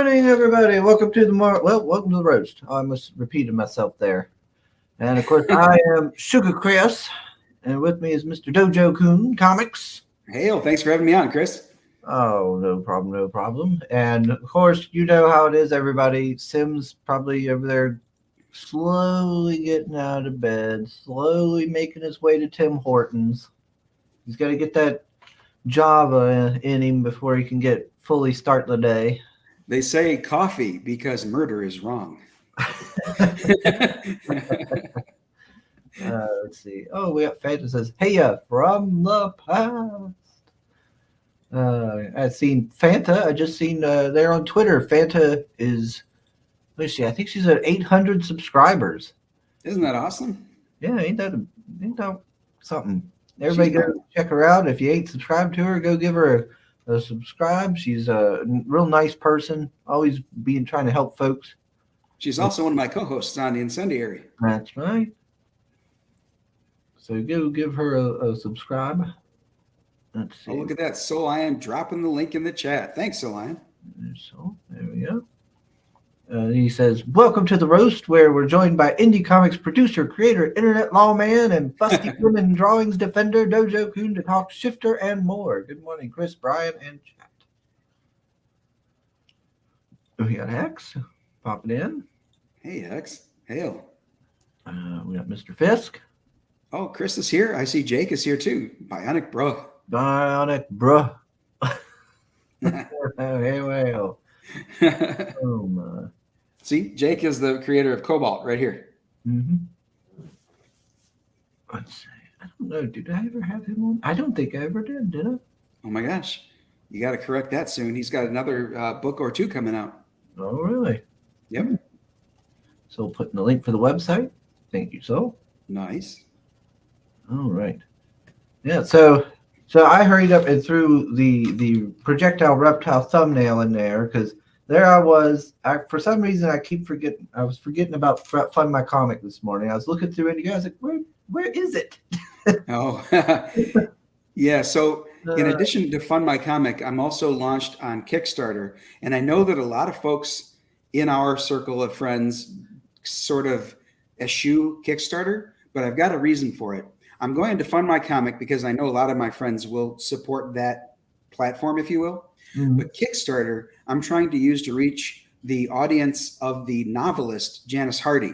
morning, everybody. Welcome to welcome to the roast. I almost repeated myself there. And of course, I am Sugar Chris, and with me is Mr. DojoKun Comics. Hey, thanks for having me on, Chris. Oh, no problem, no problem. And of course, you know how it is, everybody. Sim's probably over there slowly getting out of bed, slowly making his way to Tim Hortons. He's got to get that Java in him before he can get fully start the day. They say coffee because murder is wrong. Let's see. Oh, we got Fanta says, "Hey, from the past." I've seen Fanta. I just seen there on Twitter. Fanta is, let's see. I think she's at 800 subscribers. Isn't that awesome? Yeah, ain't that something? Everybody go check her out. If you ain't subscribed to her, go give her a subscribe. She's a real nice person, always trying to help folks. She's also one of my co-hosts on The Incendiary. That's right. So go give her a subscribe. Let's see. Oh, look at that. Soul Lion dropping the link in the chat. Thanks, Soul Lion. So there we go. He says, "Welcome to the roast, where we're joined by indie comics producer, creator, internet lawman, and fusty women drawings defender DojoKun to talk shifter and more." Good morning, Chris, Brian, and chat. We got Hex popping in. Hey, Hex. Hail. We got Mr. Fisk. Oh, Chris is here. I see Jake is here too. Bionic bro. Bionic bro. Hey, well. Oh my. See, Jake is the creator of Cobalt right here. Mm-hmm. Let's see. I don't know. Did I ever have him on? I don't think I ever did I? Oh my gosh. You got to correct that soon. He's got another book or two coming out. Oh, really? Yep. So putting the link for the website. Thank you, so. Nice. All right. Yeah, so I hurried up and threw the projectile reptile thumbnail in there because there I was. For some reason, I was forgetting about Fund My Comic this morning. I was looking through it, and I was like, where is it? Oh, yeah. So in addition to Fund My Comic, I'm also launched on Kickstarter. And I know that a lot of folks in our circle of friends sort of eschew Kickstarter, but I've got a reason for it. I'm going to Fund My Comic because I know a lot of my friends will support that platform, if you will. Mm-hmm. But Kickstarter, I'm trying to use to reach the audience of the novelist Janice Hardy.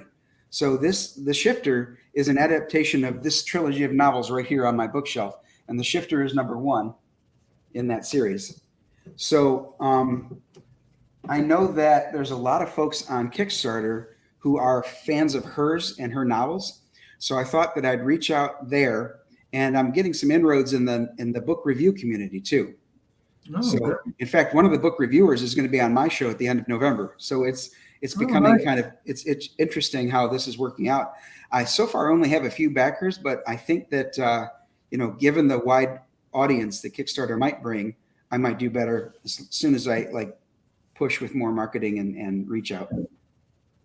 So The Shifter is an adaptation of this trilogy of novels right here on my bookshelf. And The Shifter is number 1 in that series. So I know that there's a lot of folks on Kickstarter who are fans of hers and her novels. So I thought that I'd reach out there, and I'm getting some inroads in the book review community too. Oh, so okay. In fact, one of the book reviewers is going to be on my show at the end of November. So it's becoming kind of, it's interesting how this is working out. I so far only have a few backers, but I think that, given the wide audience that Kickstarter might bring, I might do better as soon as I push with more marketing and reach out.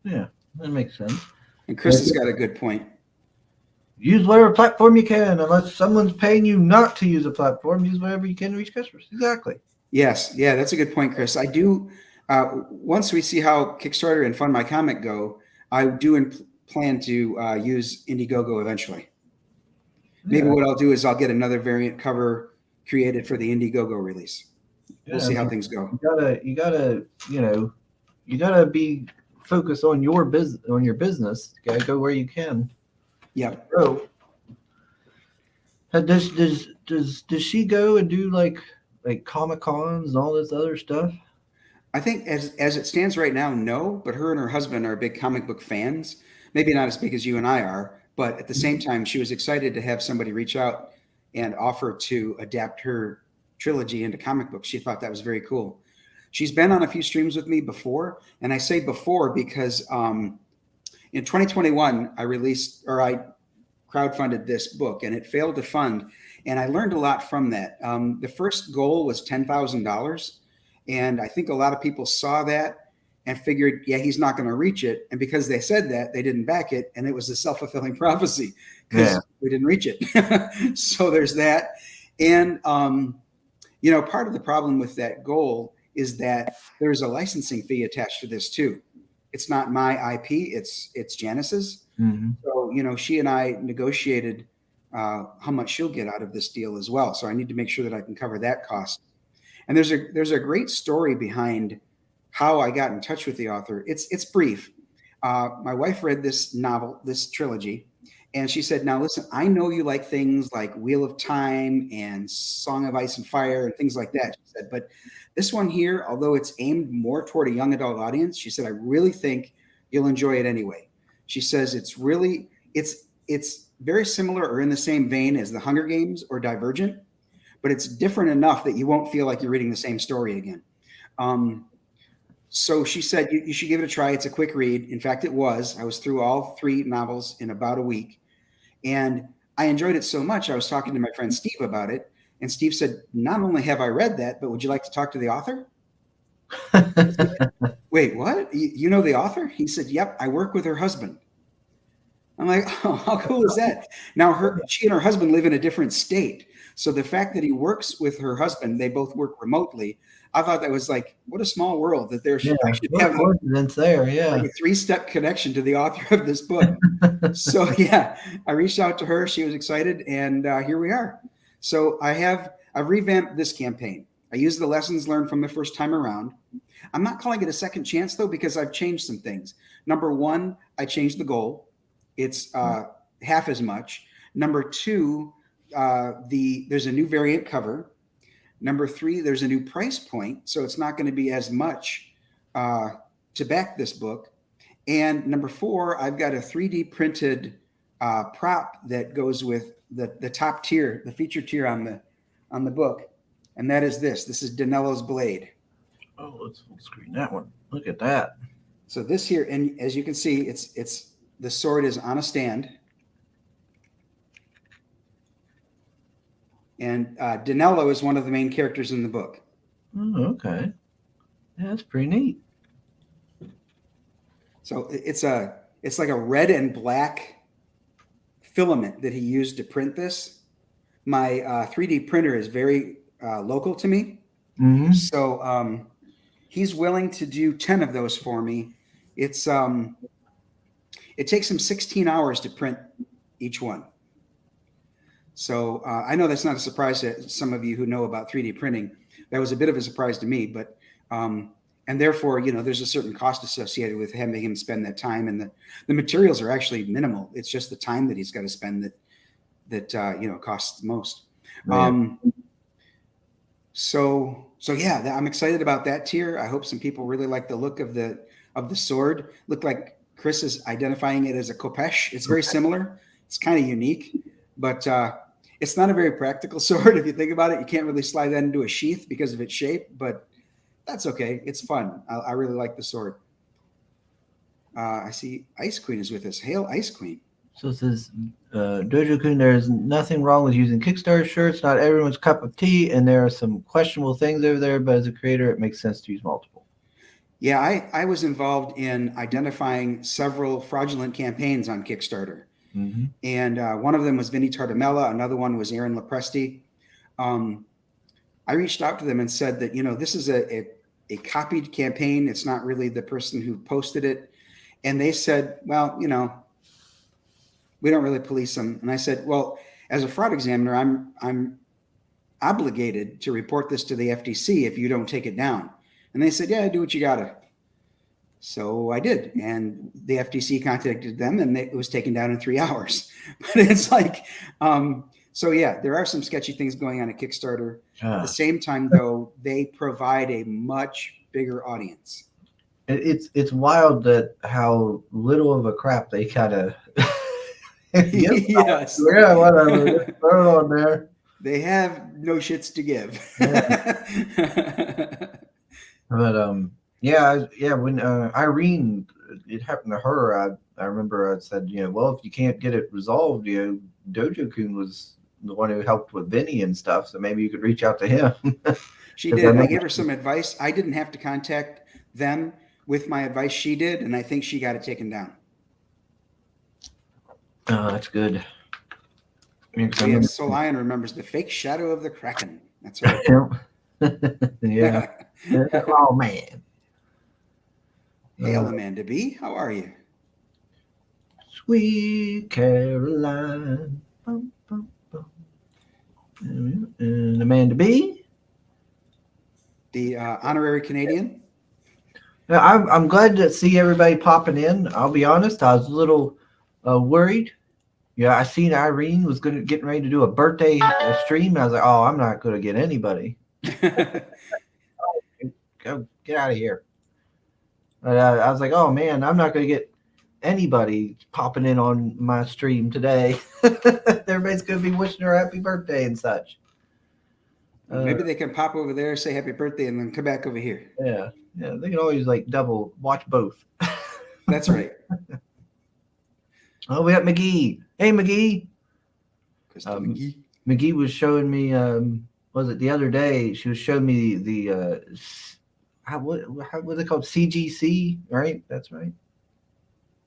Yeah, that makes sense. And Chris has got a good point. Use whatever platform you can, unless someone's paying you not to use a platform. Use whatever you can to reach customers. Exactly. Yes. Yeah, that's a good point, Chris. I do. Once we see how Kickstarter and Fund My Comic go, I do plan to use Indiegogo eventually. Maybe what I'll do is I'll get another variant cover created for the Indiegogo release. We'll see how things go. You gotta be focused on your business. You gotta go where you can. Yeah. So, does she go and do like Comic Cons and all this other stuff? I think as it stands right now, no. But her and her husband are big comic book fans. Maybe not as big as you and I are, but at the same time, she was excited to have somebody reach out and offer to adapt her trilogy into comic books. She thought that was very cool. She's been on a few streams with me before, and I say before because in 2021, I crowdfunded this book, and it failed to fund. And I learned a lot from that. The first goal was $10,000. And I think a lot of people saw that and figured, yeah, he's not going to reach it. And because they said that, they didn't back it. And it was a self-fulfilling prophecy because we didn't reach it. So there's that. And, part of the problem with that goal is that there's a licensing fee attached to this too. It's not my IP, it's Janice's. Mm-hmm. So, you know, she and I negotiated how much she'll get out of this deal as well. So I need to make sure that I can cover that cost. And there's a great story behind how I got in touch with the author. It's brief. My wife read this novel, this trilogy, and she said, "Now listen, I know you like things like Wheel of Time and Song of Ice and Fire and things like that." She said, "But this one here, although it's aimed more toward a young adult audience," she said, "I really think you'll enjoy it anyway." She says it's very similar or in the same vein as The Hunger Games or Divergent, but it's different enough that you won't feel like you're reading the same story again. So she said, you should give it a try. It's a quick read. In fact, it was. I was through all 3 novels in about a week. And I enjoyed it so much, I was talking to my friend Steve about it. And Steve said, "Not only have I read that, but would you like to talk to the author?" Said, "Wait, what? You know the author?" He said, "Yep, I work with her husband." I'm like, "Oh, how cool is that?" Now, she and her husband live in a different state. So the fact that he works with her husband, they both work remotely. I thought that was like, what a small world that I should have coincidence there. Yeah. Like a 3-step connection to the author of this book. So yeah, I reached out to her. She was excited, and here we are. So I've revamped this campaign. I used the lessons learned from the first time around. I'm not calling it a second chance though, because I've changed some things. Number 1, I changed the goal. It's half as much. Number 2, there's a new variant cover. Number 3, there's a new price point, so it's not going to be as much to back this book. And number 4, I've got a 3D printed prop that goes with the top tier, the feature tier on the book, and that is this. This is Danello's blade. Oh, let's full screen that one. Look at that. So this here, and as you can see, it's the sword is on a stand. And Danello is one of the main characters in the book. Oh, okay. Yeah, that's pretty neat. So it's like a red and black filament that he used to print this. My 3D printer is very local to me. Mm-hmm. So he's willing to do 10 of those for me. It takes him 16 hours to print each one. So I know that's not a surprise to some of you who know about 3D printing. That was a bit of a surprise to me, but and therefore, you know, there's a certain cost associated with having him spend that time, and the materials are actually minimal. It's just the time that he's got to spend that you know, costs the most. Yeah. So yeah, I'm excited about that tier. I hope some people really like the look of the sword. Looked like Chris is identifying it as a khopesh. It's very similar. It's kind of unique, but it's not a very practical sword if you think about it. You can't really slide that into a sheath because of its shape, but that's okay. It's fun. I really like the sword. I see Ice Queen is with us. Hail, Ice Queen. So it says, DojoKun, there's nothing wrong with using Kickstarter shirts. Not everyone's cup of tea, and there are some questionable things over there, but as a creator, it makes sense to use multiple. Yeah, I was involved in identifying several fraudulent campaigns on Kickstarter. Mm-hmm. And one of them was Vinnie Tartamella. Another one was Aaron Lepresti. I reached out to them and said that, you know, this is a copied campaign. It's not really the person who posted it. And they said, well, you know, we don't really police them. And I said, well, as a fraud examiner, I'm obligated to report this to the FTC if you don't take it down. And they said, yeah, do what you gotta. So I did, and the FTC contacted them, and it was taken down in 3 hours. But it's like, so yeah, there are some sketchy things going on at Kickstarter. At the same time, though, they provide a much bigger audience. It's wild that how little of a crap they kind of. Yes. Yeah, whatever. Just throw it on there. They have no shits to give. Yeah. But yeah. When Irene, it happened to her. I remember I said, you know, well, if you can't get it resolved, you know, DojoKun was the one who helped with Vinny and stuff, so maybe you could reach out to him. She did. I gave her some advice. I didn't have to contact them with my advice. She did, and I think she got it taken down. Oh, that's good. Yes, Soul Lion remembers the fake shadow of the Kraken. That's right. Yeah. Oh man. Hail, Amanda B. How are you? Sweet Caroline. Bum, bum, bum. And Amanda B. The honorary Canadian. Now, I'm glad to see everybody popping in. I'll be honest, I was a little worried. Yeah, I seen Irene was getting ready to do a birthday stream, and I was like, oh, I'm not gonna get anybody. Go get out of here. But I was like, oh man, I'm not gonna get anybody popping in on my stream today. Everybody's gonna be wishing her happy birthday and such. Maybe they can pop over there, say happy birthday, and then come back over here. Yeah, they can always like double watch both. That's right. Oh, we got McGee. Hey, McGee. McGee. McGee was showing me. Was it the other day? She was showing me the how was it called? CGC, right? That's right.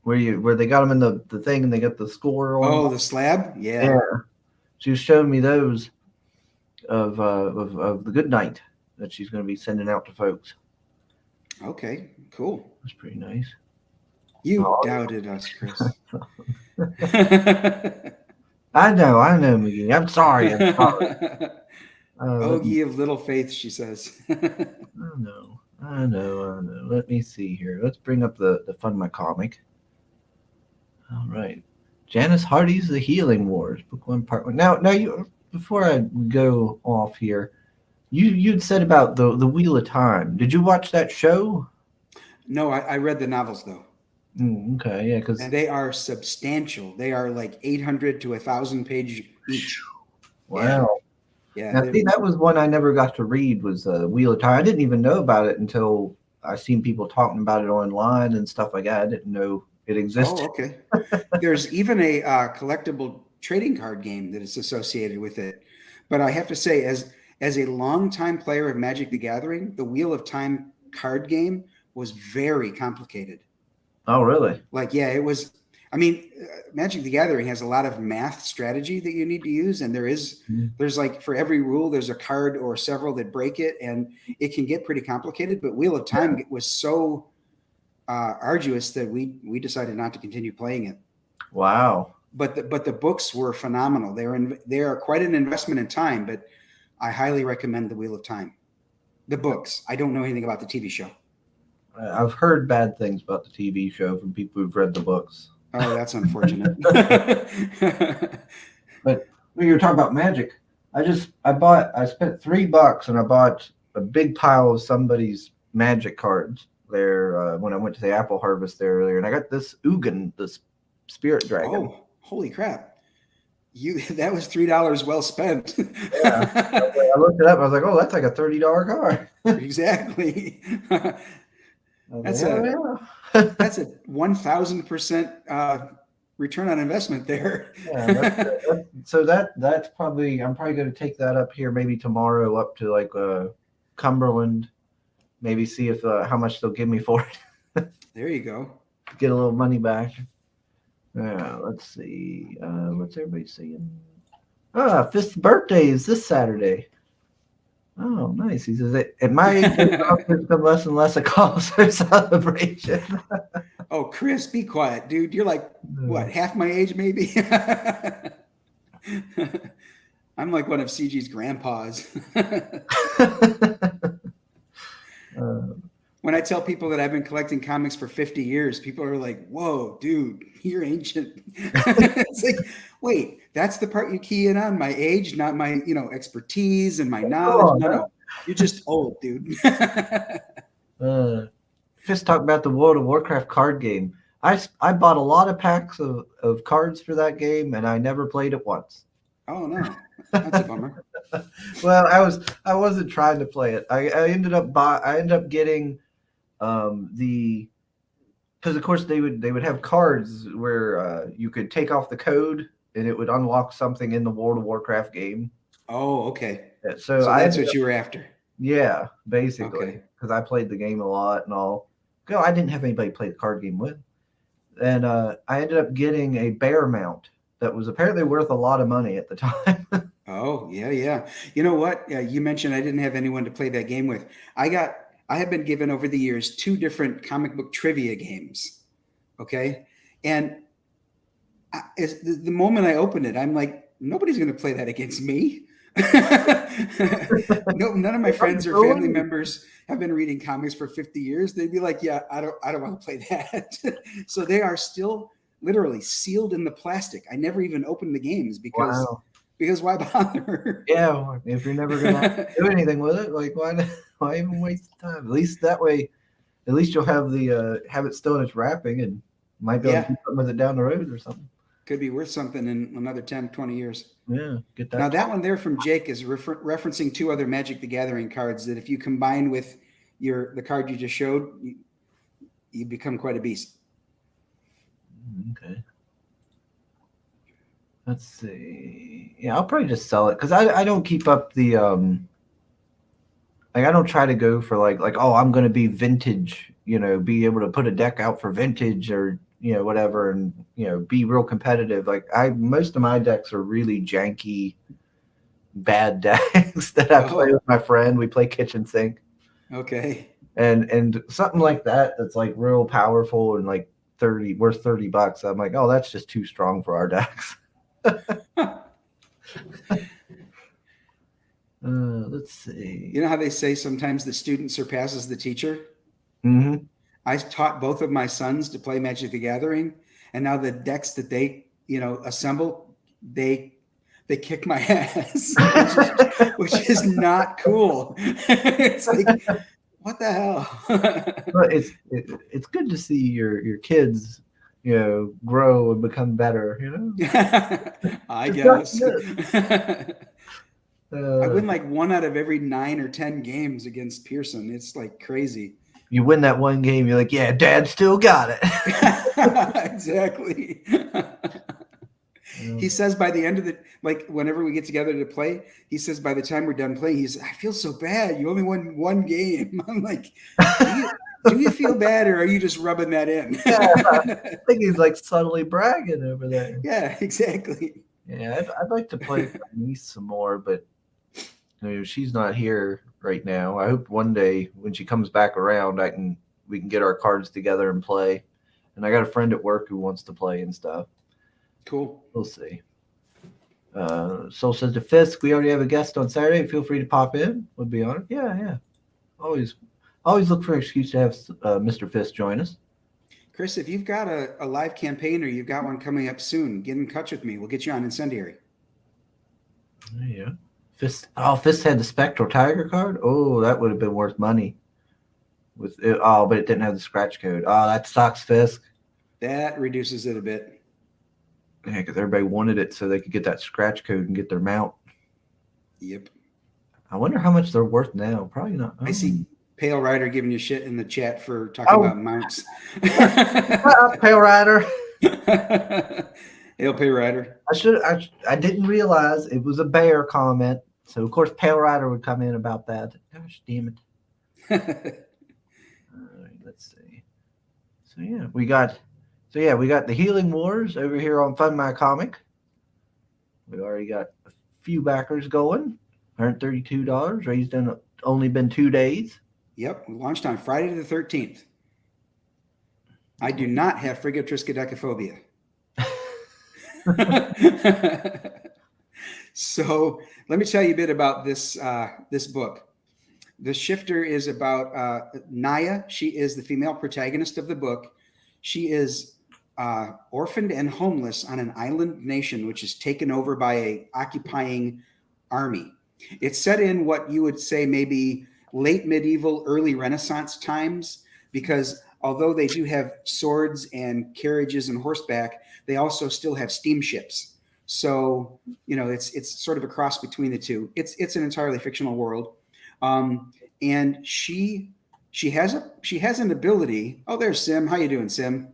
Where they got them in the thing and they got the score on. Oh, the slab. Yeah. She was showing me those of the good night that she's going to be sending out to folks. Okay, cool. That's pretty nice. You doubted us, Chris. I know, McGee. I'm sorry. Oh, ye of little faith, she says. I know. Let me see here. Let's bring up the Fund My Comic. All right. Janice Hardy's The Healing Wars, Book 1, Part 1. Now you, before I go off here, you'd said about the Wheel of Time. Did you watch that show? No, I read the novels though. Okay, yeah, because they are substantial. They are like 800 to 1,000 page each. Wow. Yeah. Now, see, that was one I never got to read. Was Wheel of Time. I didn't even know about it until I seen people talking about it online and stuff like that. I didn't know it existed. Oh, okay. There's even a collectible trading card game that is associated with it. But I have to say, as a longtime player of Magic the Gathering, the Wheel of Time card game was very complicated. Oh, really? Like, yeah, it was. I mean, Magic the Gathering has a lot of math strategy that you need to use, and there's like for every rule, there's a card or several that break it, and it can get pretty complicated. But Wheel of Time was so arduous that we decided not to continue playing it. Wow! But the books were phenomenal. They are quite an investment in time, but I highly recommend the Wheel of Time. The books. I don't know anything about the TV show. I've heard bad things about the TV show from people who've read the books. Oh, that's unfortunate. But when you were talking about Magic, I spent $3 and I bought a big pile of somebody's Magic cards there when I went to the apple harvest there earlier, and I got this Ugin, this spirit dragon. Oh, holy crap! That was $3 well spent. Yeah. I looked it up. I was like, oh, that's like a $30 card. Exactly. That's a 1,000% return on investment there. So that's probably, I'm probably going to take that up here maybe tomorrow up to like Cumberland, maybe see if how much they'll give me for it. There you go. Get a little money back. Let's see. What's everybody saying? Fifth birthday is this Saturday. Oh, nice. He says, at my age, it's become less and less a cause for celebration. Oh, Chris, be quiet, dude. You're like, what, half my age, maybe? I'm like one of CG's grandpas. When I tell people that I've been collecting comics for 50 years, people are like, whoa, dude, you're ancient. It's like, wait, that's the part you key in on, my age, not my, expertise and my knowledge. No, you're just old, dude. Just talk about the World of Warcraft card game. I bought a lot of packs of cards for that game, and I never played it once. Oh, no. That's a bummer. Well, I wasn't trying to play it. I ended up getting because of course they would have cards where you could take off the code and it would unlock something in the World of Warcraft game. Oh, okay. So that's what you were after. Yeah, basically, because I played the game a lot and all. I didn't have anybody to play the card game with, and I ended up getting a bear mount that was apparently worth a lot of money at the time. Oh, yeah, yeah. You know what? You mentioned I didn't have anyone to play that game with. I have been given over the years 2 different comic book trivia games. Okay. And the moment I opened it, I'm like, nobody's going to play that against me. No, none of my friends or family members have been reading comics for 50 years. They'd be like, yeah, I don't want to play that. So they are still literally sealed in the plastic. I never even opened the games because Wow. why bother? Yeah, if you're never gonna do anything with it, like why even waste time? At least that way, at least you'll have the have it still in its wrapping and might be able to Yeah, do something with it down the road or something. could be worth something in another 10, 20 years. Yeah, get Now that. that one there from Jake is referencing 2 other Magic the Gathering cards that if you combine with the card you just showed, you become quite a beast. Okay. Let's see. Yeah, I'll probably just sell it because I don't keep up the like I don't try to go for like oh I'm gonna be vintage, be able to put a deck out for vintage or whatever and be real competitive. Like most of my decks are really janky bad decks that I play with my friend. We play kitchen sink. Okay. And something like that's like real powerful and like worth $30. I'm like, oh, that's just too strong for our decks. Let's see. You know how they say sometimes the student surpasses the teacher? Mm-hmm. I taught both of my sons to play Magic the Gathering, and now the decks that they assemble, they kick my ass, which is not cool. It's like, what the hell? But it's good to see your kids, grow and become better. I guess. I Uh, win like 1 out of every 9 or 10 games against Pearson. It's like crazy. you win that one game, you're like, yeah, Dad still got it. Exactly. He says by the end of whenever we get together to play, he says by the time we're done playing, I feel so bad. You only won 1 game. I'm like, do you feel bad or are you just rubbing that in? Yeah, I think he's like subtly bragging over there. Yeah, exactly. Yeah, I'd like to play with my niece some more, but she's not here right now. I hope one day when she comes back around, we can get our cards together and play. And I got a friend at work who wants to play and stuff. Cool. We'll see. Soul says to Fisk, we already have a guest on Saturday. Feel free to pop in. Would be honored. Yeah. Always look for an excuse to have Mr. Fisk join us. Chris, if you've got a live campaign or you've got one coming up soon, get in touch with me. We'll get you on Incendiary. Yeah. Fisk had the Spectral Tiger card. Oh, that would have been worth money. But it didn't have the scratch code. Oh, that sucks, Fisk. That reduces it a bit. Yeah, because everybody wanted it so they could get that scratch code and get their mount. Yep. I wonder how much they're worth now. Probably not. I see Pale Rider giving you shit in the chat for talking about mounts. Pale Rider. Hail Pale Rider. I didn't realize it was a bear comment. So of course Pale Rider would come in about that. Gosh damn it. All right, let's see. So we got the Healing Wars over here on Fund My Comic. We already got a few backers going. $132 raised in only been 2 days. Yep, we launched on Friday the 13th. I do not have Frigotriskaidekaphobia. So let me tell you a bit about this book. The Shifter is about Naya. She is the female protagonist of the book. She is orphaned and homeless on an island nation, which is taken over by a occupying army. It's set in what you would say maybe late medieval, early Renaissance times, because although they do have swords and carriages and horseback, they also still have steamships. So, it's sort of a cross between the two. It's an entirely fictional world. And she has an ability. Oh, there's Sim. How you doing, Sim?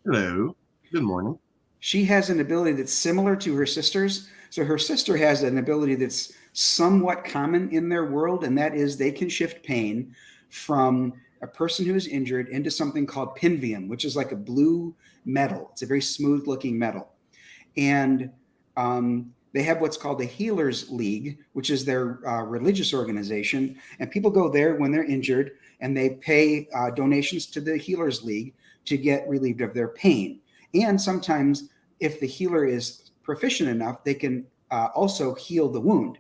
Hello. Good morning. She has an ability that's similar to her sister's. So her sister has an ability that's somewhat common in their world, and that is they can shift pain from a person who is injured into something called pinvium, which is like a blue metal. It's a very smooth looking metal. And they have what's called the Healers League, which is their religious organization. And people go there when they're injured, and they pay donations to the Healers League to get relieved of their pain. And sometimes, if the healer is proficient enough, they can also heal the wound.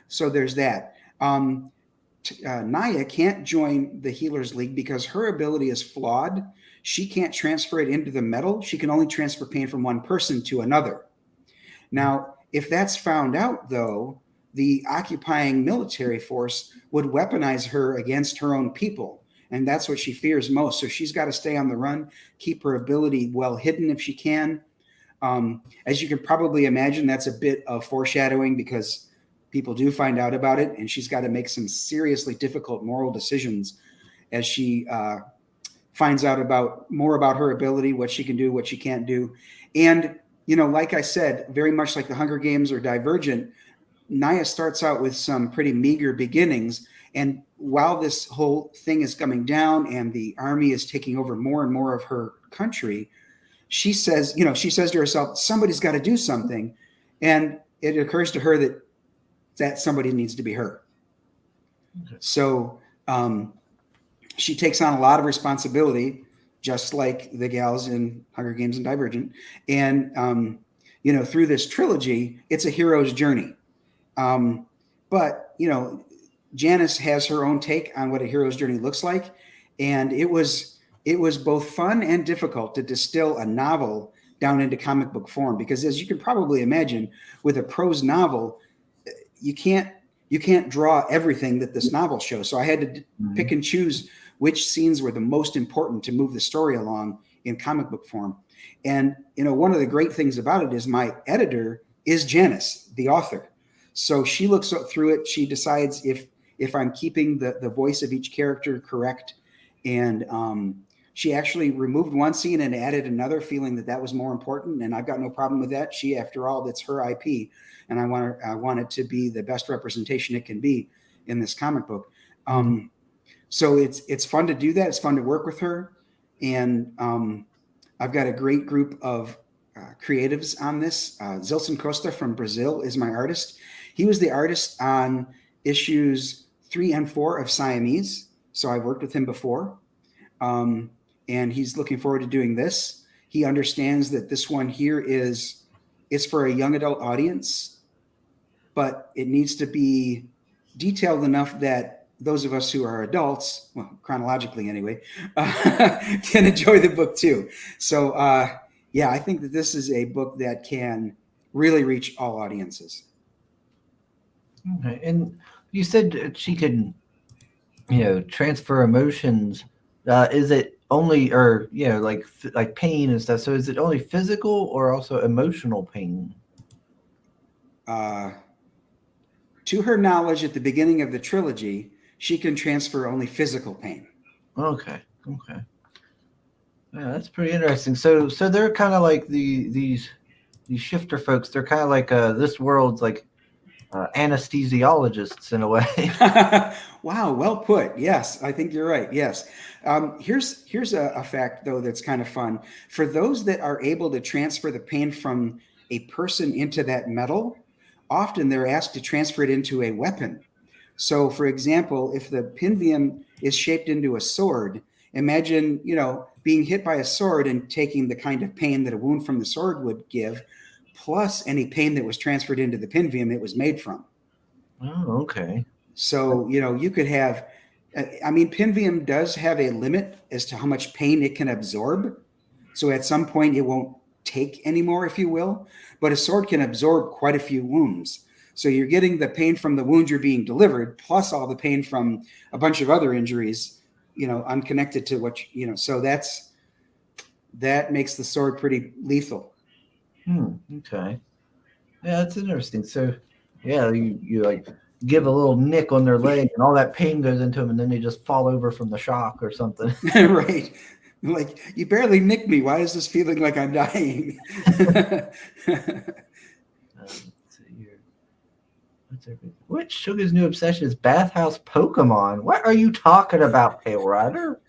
So there's that. Naya can't join the Healers League because her ability is flawed. She can't transfer it into the metal. She can only transfer pain from one person to another. Now, if that's found out, though, the occupying military force would weaponize her against her own people. And that's what she fears most. So she's got to stay on the run, keep her ability well hidden if she can. As you can probably imagine, that's a bit of foreshadowing because people do find out about it, and she's got to make some seriously difficult moral decisions as she finds out more about her ability, what she can do, what she can't do. And, like I said, very much like the Hunger Games or Divergent, Naya starts out with some pretty meager beginnings. And while this whole thing is coming down and the army is taking over more and more of her country, she says to herself, somebody's got to do something. And it occurs to her that somebody needs to be her. Okay. So she takes on a lot of responsibility, just like the gals in Hunger Games and Divergent. And, through this trilogy, it's a hero's journey. But Janice has her own take on what a hero's journey looks like. And it was both fun and difficult to distill a novel down into comic book form, because as you can probably imagine, with a prose novel, you can't draw everything that this novel shows. So I had to pick and choose which scenes were the most important to move the story along in comic book form. And, one of the great things about it is my editor is Janice, the author. So she looks through it. She decides if I'm keeping the voice of each character correct. And she actually removed one scene and added another, feeling that was more important. And I've got no problem with that. She, after all, that's her IP. And I want it to be the best representation it can be in this comic book. So it's fun to do that. It's fun to work with her. And I've got a great group of creatives on this. Zilson Costa from Brazil is my artist. He was the artist on issues 3 and 4 of Siamese. So I've worked with him before. And he's looking forward to doing this. He understands that this one here is for a young adult audience, but it needs to be detailed enough that those of us who are adults, well, chronologically anyway, can enjoy the book too. So, I think that this is a book that can really reach all audiences. Okay. And you said she can, transfer emotions. Is it only, or, like pain and stuff? So is it only physical or also emotional pain? To her knowledge, at the beginning of the trilogy, she can transfer only physical pain. Okay. Yeah, that's pretty interesting. So they're kind of like these shifter folks. They're kind of like this world's like anesthesiologists in a way. Wow, well put. Yes, I think you're right. Yes. Here's a fact, though, that's kind of fun. For those that are able to transfer the pain from a person into that metal, often they're asked to transfer it into a weapon. So, for example, if the pinvium is shaped into a sword, imagine, being hit by a sword and taking the kind of pain that a wound from the sword would give, plus any pain that was transferred into the pinvium it was made from. Oh, okay. So, you could have, pinvium does have a limit as to how much pain it can absorb. So at some point it won't take anymore, if you will, but a sword can absorb quite a few wounds. So you're getting the pain from the wound you're being delivered, plus all the pain from a bunch of other injuries, unconnected to what, so that makes the sword pretty lethal. Okay. Yeah, that's interesting. So, yeah, you like give a little nick on their leg and all that pain goes into them and then they just fall over from the shock or something. Right. Like, you barely nicked me. Why is this feeling like I'm dying? Which Sugar's new obsession is bathhouse Pokemon? What are you talking about, Pale Rider?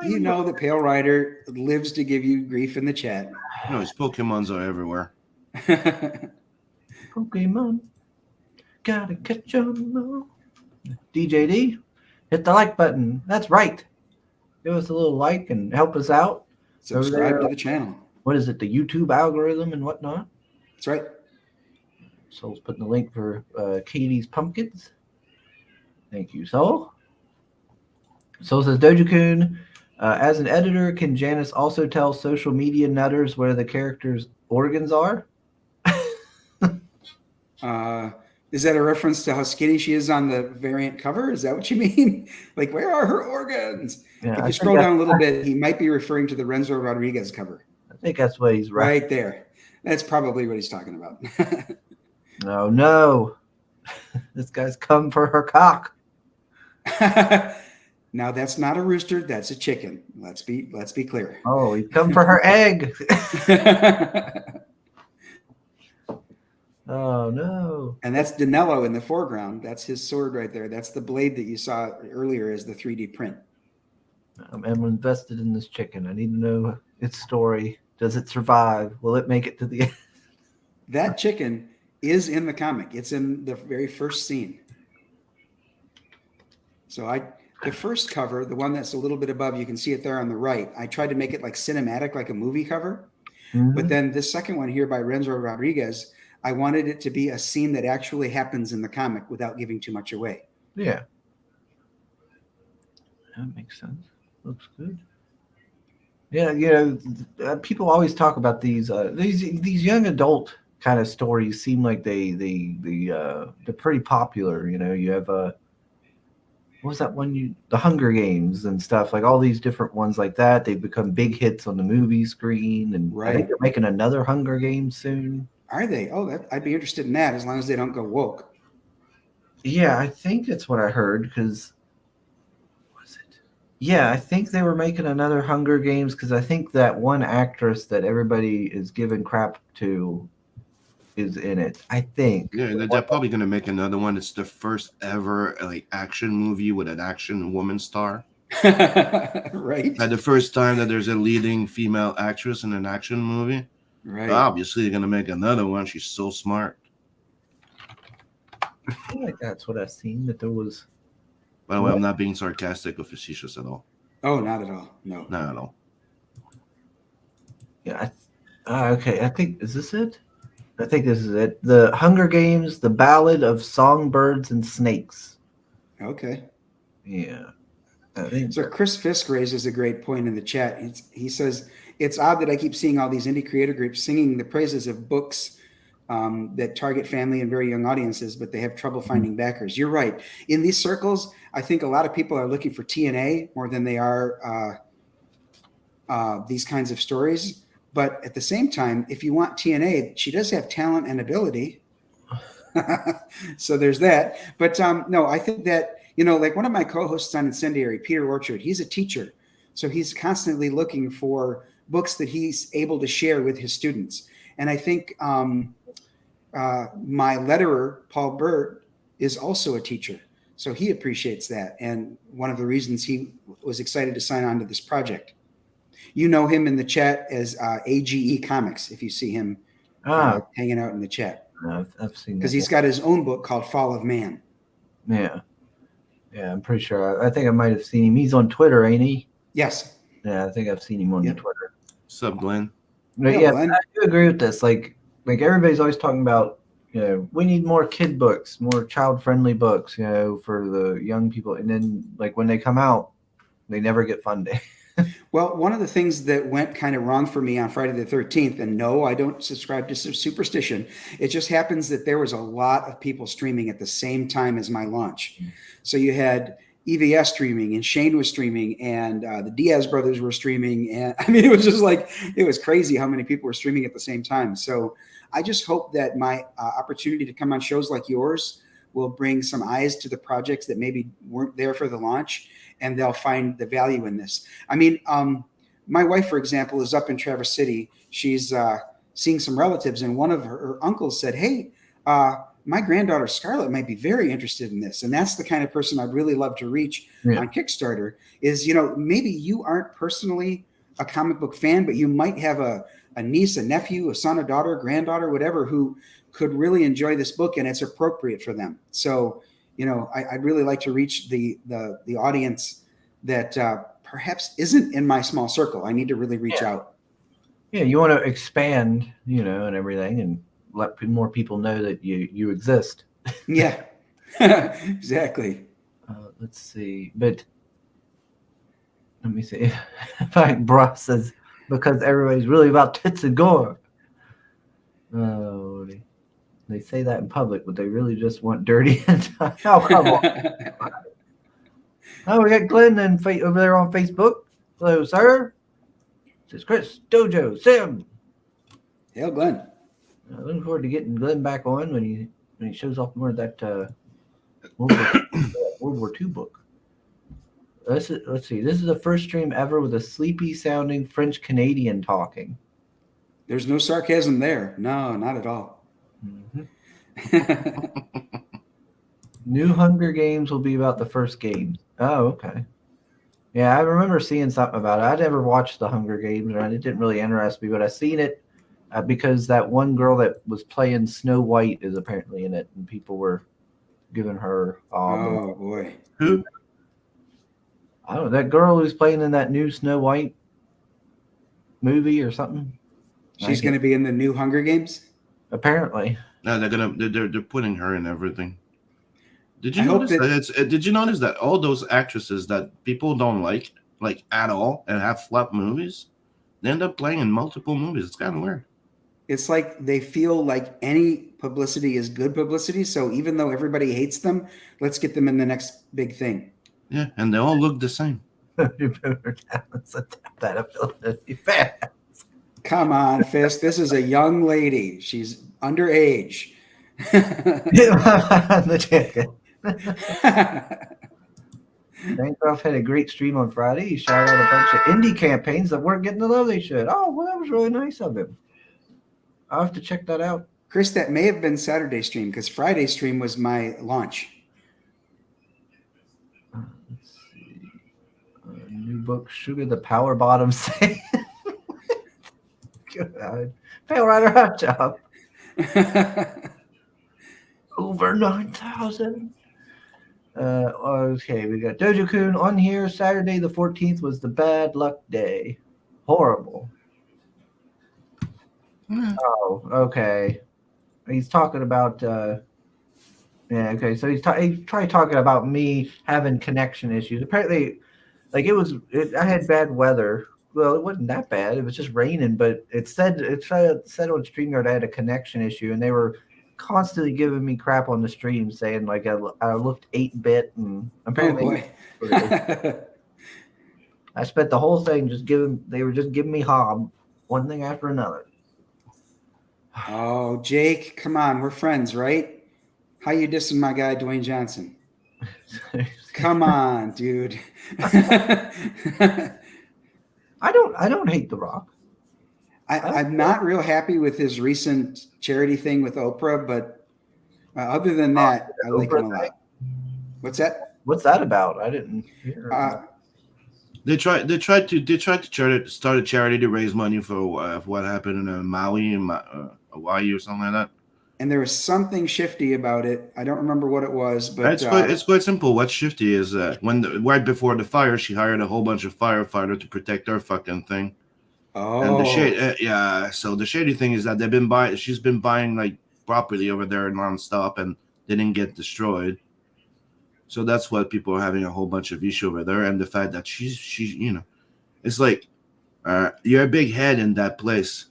You know that Pale Rider lives to give you grief in the chat. His Pokemons are everywhere. Pokemon. Gotta catch 'em all. DJD, hit the like button. That's right. Give us a little like and help us out. Subscribe to the channel. What is it? The YouTube algorithm and whatnot. That's right. Soul's putting the link for Katie's Pumpkins. Thank you, Soul. Soul says, DojoKun, as an editor, can Janice also tell social media nutters where the characters' organs are? Is that a reference to how skinny she is on the variant cover? Is that what you mean? Like, where are her organs? Yeah, if you scroll down a little bit, he might be referring to the Renzo Rodriguez cover. I think that's what he's right there. That's probably what he's talking about. No. This guy's come for her cock. Now that's not a rooster, that's a chicken. Let's be clear. Oh, he's come for her egg. Oh no. And that's Danello in the foreground. That's his sword right there. That's the blade that you saw earlier as the 3D print. I'm invested in this chicken. I need to know its story. Does it survive? Will it make it to the end? That chicken is in the comic. It's in the very first scene. So the first cover, the one that's a little bit above, you can see it there on the right. I tried to make it like cinematic, like a movie cover. Mm-hmm. But then the second one here by Renzo Rodriguez, I wanted it to be a scene that actually happens in the comic without giving too much away. Yeah. That makes sense. Looks good. Yeah, people always talk about these young adult kind of stories. Seem like they're pretty popular. You have what was that one? The Hunger Games and stuff, like all these different ones like that. They've become big hits on the movie screen, and right. I think they're making another Hunger Games soon. Are they? Oh, I'd be interested in that as long as they don't go woke. Yeah, I think that's what I heard. Because was it? Yeah, I think they were making another Hunger Games because I think that one actress that everybody is giving crap to is in it. I think. Yeah, they're probably going to make another one. It's the first ever action movie with an action woman star. Right. The first time that there's a leading female actress in an action movie. Right. Obviously, they're going to make another one. She's so smart. I feel like that's what I've seen, that there was. By the way, I'm not being sarcastic or facetious at all. Oh, not at all. No. Not at all. Yeah. Okay. I think, is this it? I think this is it. The Hunger Games, The Ballad of Songbirds and Snakes. Okay. Yeah. So Chris Fisk raises a great point in the chat. He says, it's odd that I keep seeing all these indie creator groups singing the praises of books that target family and very young audiences, but they have trouble finding backers. You're right. In these circles, I think a lot of people are looking for TNA more than they are these kinds of stories. But at the same time, if you want TNA, she does have talent and ability. So there's that. But no, I think that, like one of my co-hosts on Incendiary, Peter Orchard, he's a teacher. So he's constantly looking for books that he's able to share with his students. And I think my letterer, Paul Burt, is also a teacher. So he appreciates that. And one of the reasons he was excited to sign on to this project. You know him in the chat as AGE Comics, if you see him hanging out in the chat. I've seen that. Because he's got his own book called Fall of Man. Yeah. Yeah, I'm pretty sure. I think I might have seen him. He's on Twitter, ain't he? Yes. Yeah, I think I've seen him on Twitter. What's up, Glenn? But yeah, Glenn. I do agree with this. Like everybody's always talking about, we need more kid books, more child-friendly books, for the young people. And then, when they come out, they never get funding. Well, one of the things that went kind of wrong for me on Friday the 13th, and no, I don't subscribe to superstition. It just happens that there was a lot of people streaming at the same time as my launch. So you had EVS streaming, and Shane was streaming, and the Diaz brothers were streaming. And I mean, it was just it was crazy how many people were streaming at the same time. So I just hope that my opportunity to come on shows like yours will bring some eyes to the projects that maybe weren't there for the launch, and they'll find the value in this. I mean, my wife, for example, is up in Traverse City. She's seeing some relatives, and one of her uncles said, hey, my granddaughter Scarlett might be very interested in this. And that's the kind of person I'd really love to reach on Kickstarter is, maybe you aren't personally a comic book fan, but you might have a niece, a nephew, a son, a daughter, granddaughter, whatever, who could really enjoy this book and it's appropriate for them. So, I'd really like to reach the audience that perhaps isn't in my small circle. I need to really reach out. Yeah, you want to expand, and everything, and let more people know that you exist. Yeah, exactly. Let's see, but let me see. Like Bross says, because everybody's really about tits and gore. Oh, they say that in public, but they really just want dirty. Oh, come on. Oh, we got Glenn over there on Facebook. Hello, sir. This is Chris, Dojo, Sim. Hail, Glenn. Looking forward to getting Glenn back on when he shows off more of that World War II book. Let's see. This is the first stream ever with a sleepy sounding French Canadian talking. There's no sarcasm there. No, not at all. Mm-hmm. New Hunger Games will be about the first games. Oh, okay. Yeah, I remember seeing something about it. I never watched the Hunger Games, and it didn't really interest me, but I seen it because that one girl that was playing Snow White is apparently in it, and people were giving her. Oh boy, Who? I don't know, that girl who's playing in that new Snow White movie or something. She's going to be in the new Hunger Games? Apparently. No, they're putting her in everything. Did you notice that all those actresses that people don't like at all and have flop movies, they end up playing in multiple movies? It's kind of weird. It's like they feel like any publicity is good publicity. So even though everybody hates them, let's get them in the next big thing. Yeah, and they all look the same. Come on, Fist. This is a young lady. She's underage. Bancroft had a great stream on Friday. He shouted out a bunch of indie campaigns that weren't getting the love they should. Oh, well, that was really nice of him. I'll have to check that out. Chris, that may have been Saturday stream because Friday stream was my launch. Let's see. New book, Sugar the Power Bottom Say. God. Pale Rider Hot Job. Over 9,000. Okay, we got DojoKun on here. Saturday the 14th was the bad luck day. Horrible. Oh, okay. He's talking about yeah, okay. So he's probably talking about me having connection issues. Apparently, like I had bad weather. Well, it wasn't that bad. It was just raining, but it said on StreamYard I had a connection issue, and they were constantly giving me crap on the stream, saying like I looked 8-bit, and apparently I spent the whole thing they were just giving me hob, one thing after another. Oh, Jake, come on, we're friends, right? How you dissing my guy Dwayne Johnson? Come on, dude. I don't hate The Rock. I'm not real happy with his recent charity thing with Oprah, but other than that, I like him a lot. What's that? What's that about? I didn't hear. They tried to start a charity to raise money for what happened in Maui and Hawaii or something like that. And there was something shifty about it. I don't remember what it was, but it's quite simple. What's shifty is right before the fire, she hired a whole bunch of firefighters to protect her fucking thing. Oh, and so the shady thing is that she's been buying like property over there nonstop, and they didn't get destroyed. So that's what people are having a whole bunch of issue over there, and the fact that she's it's like you're a big head in that place.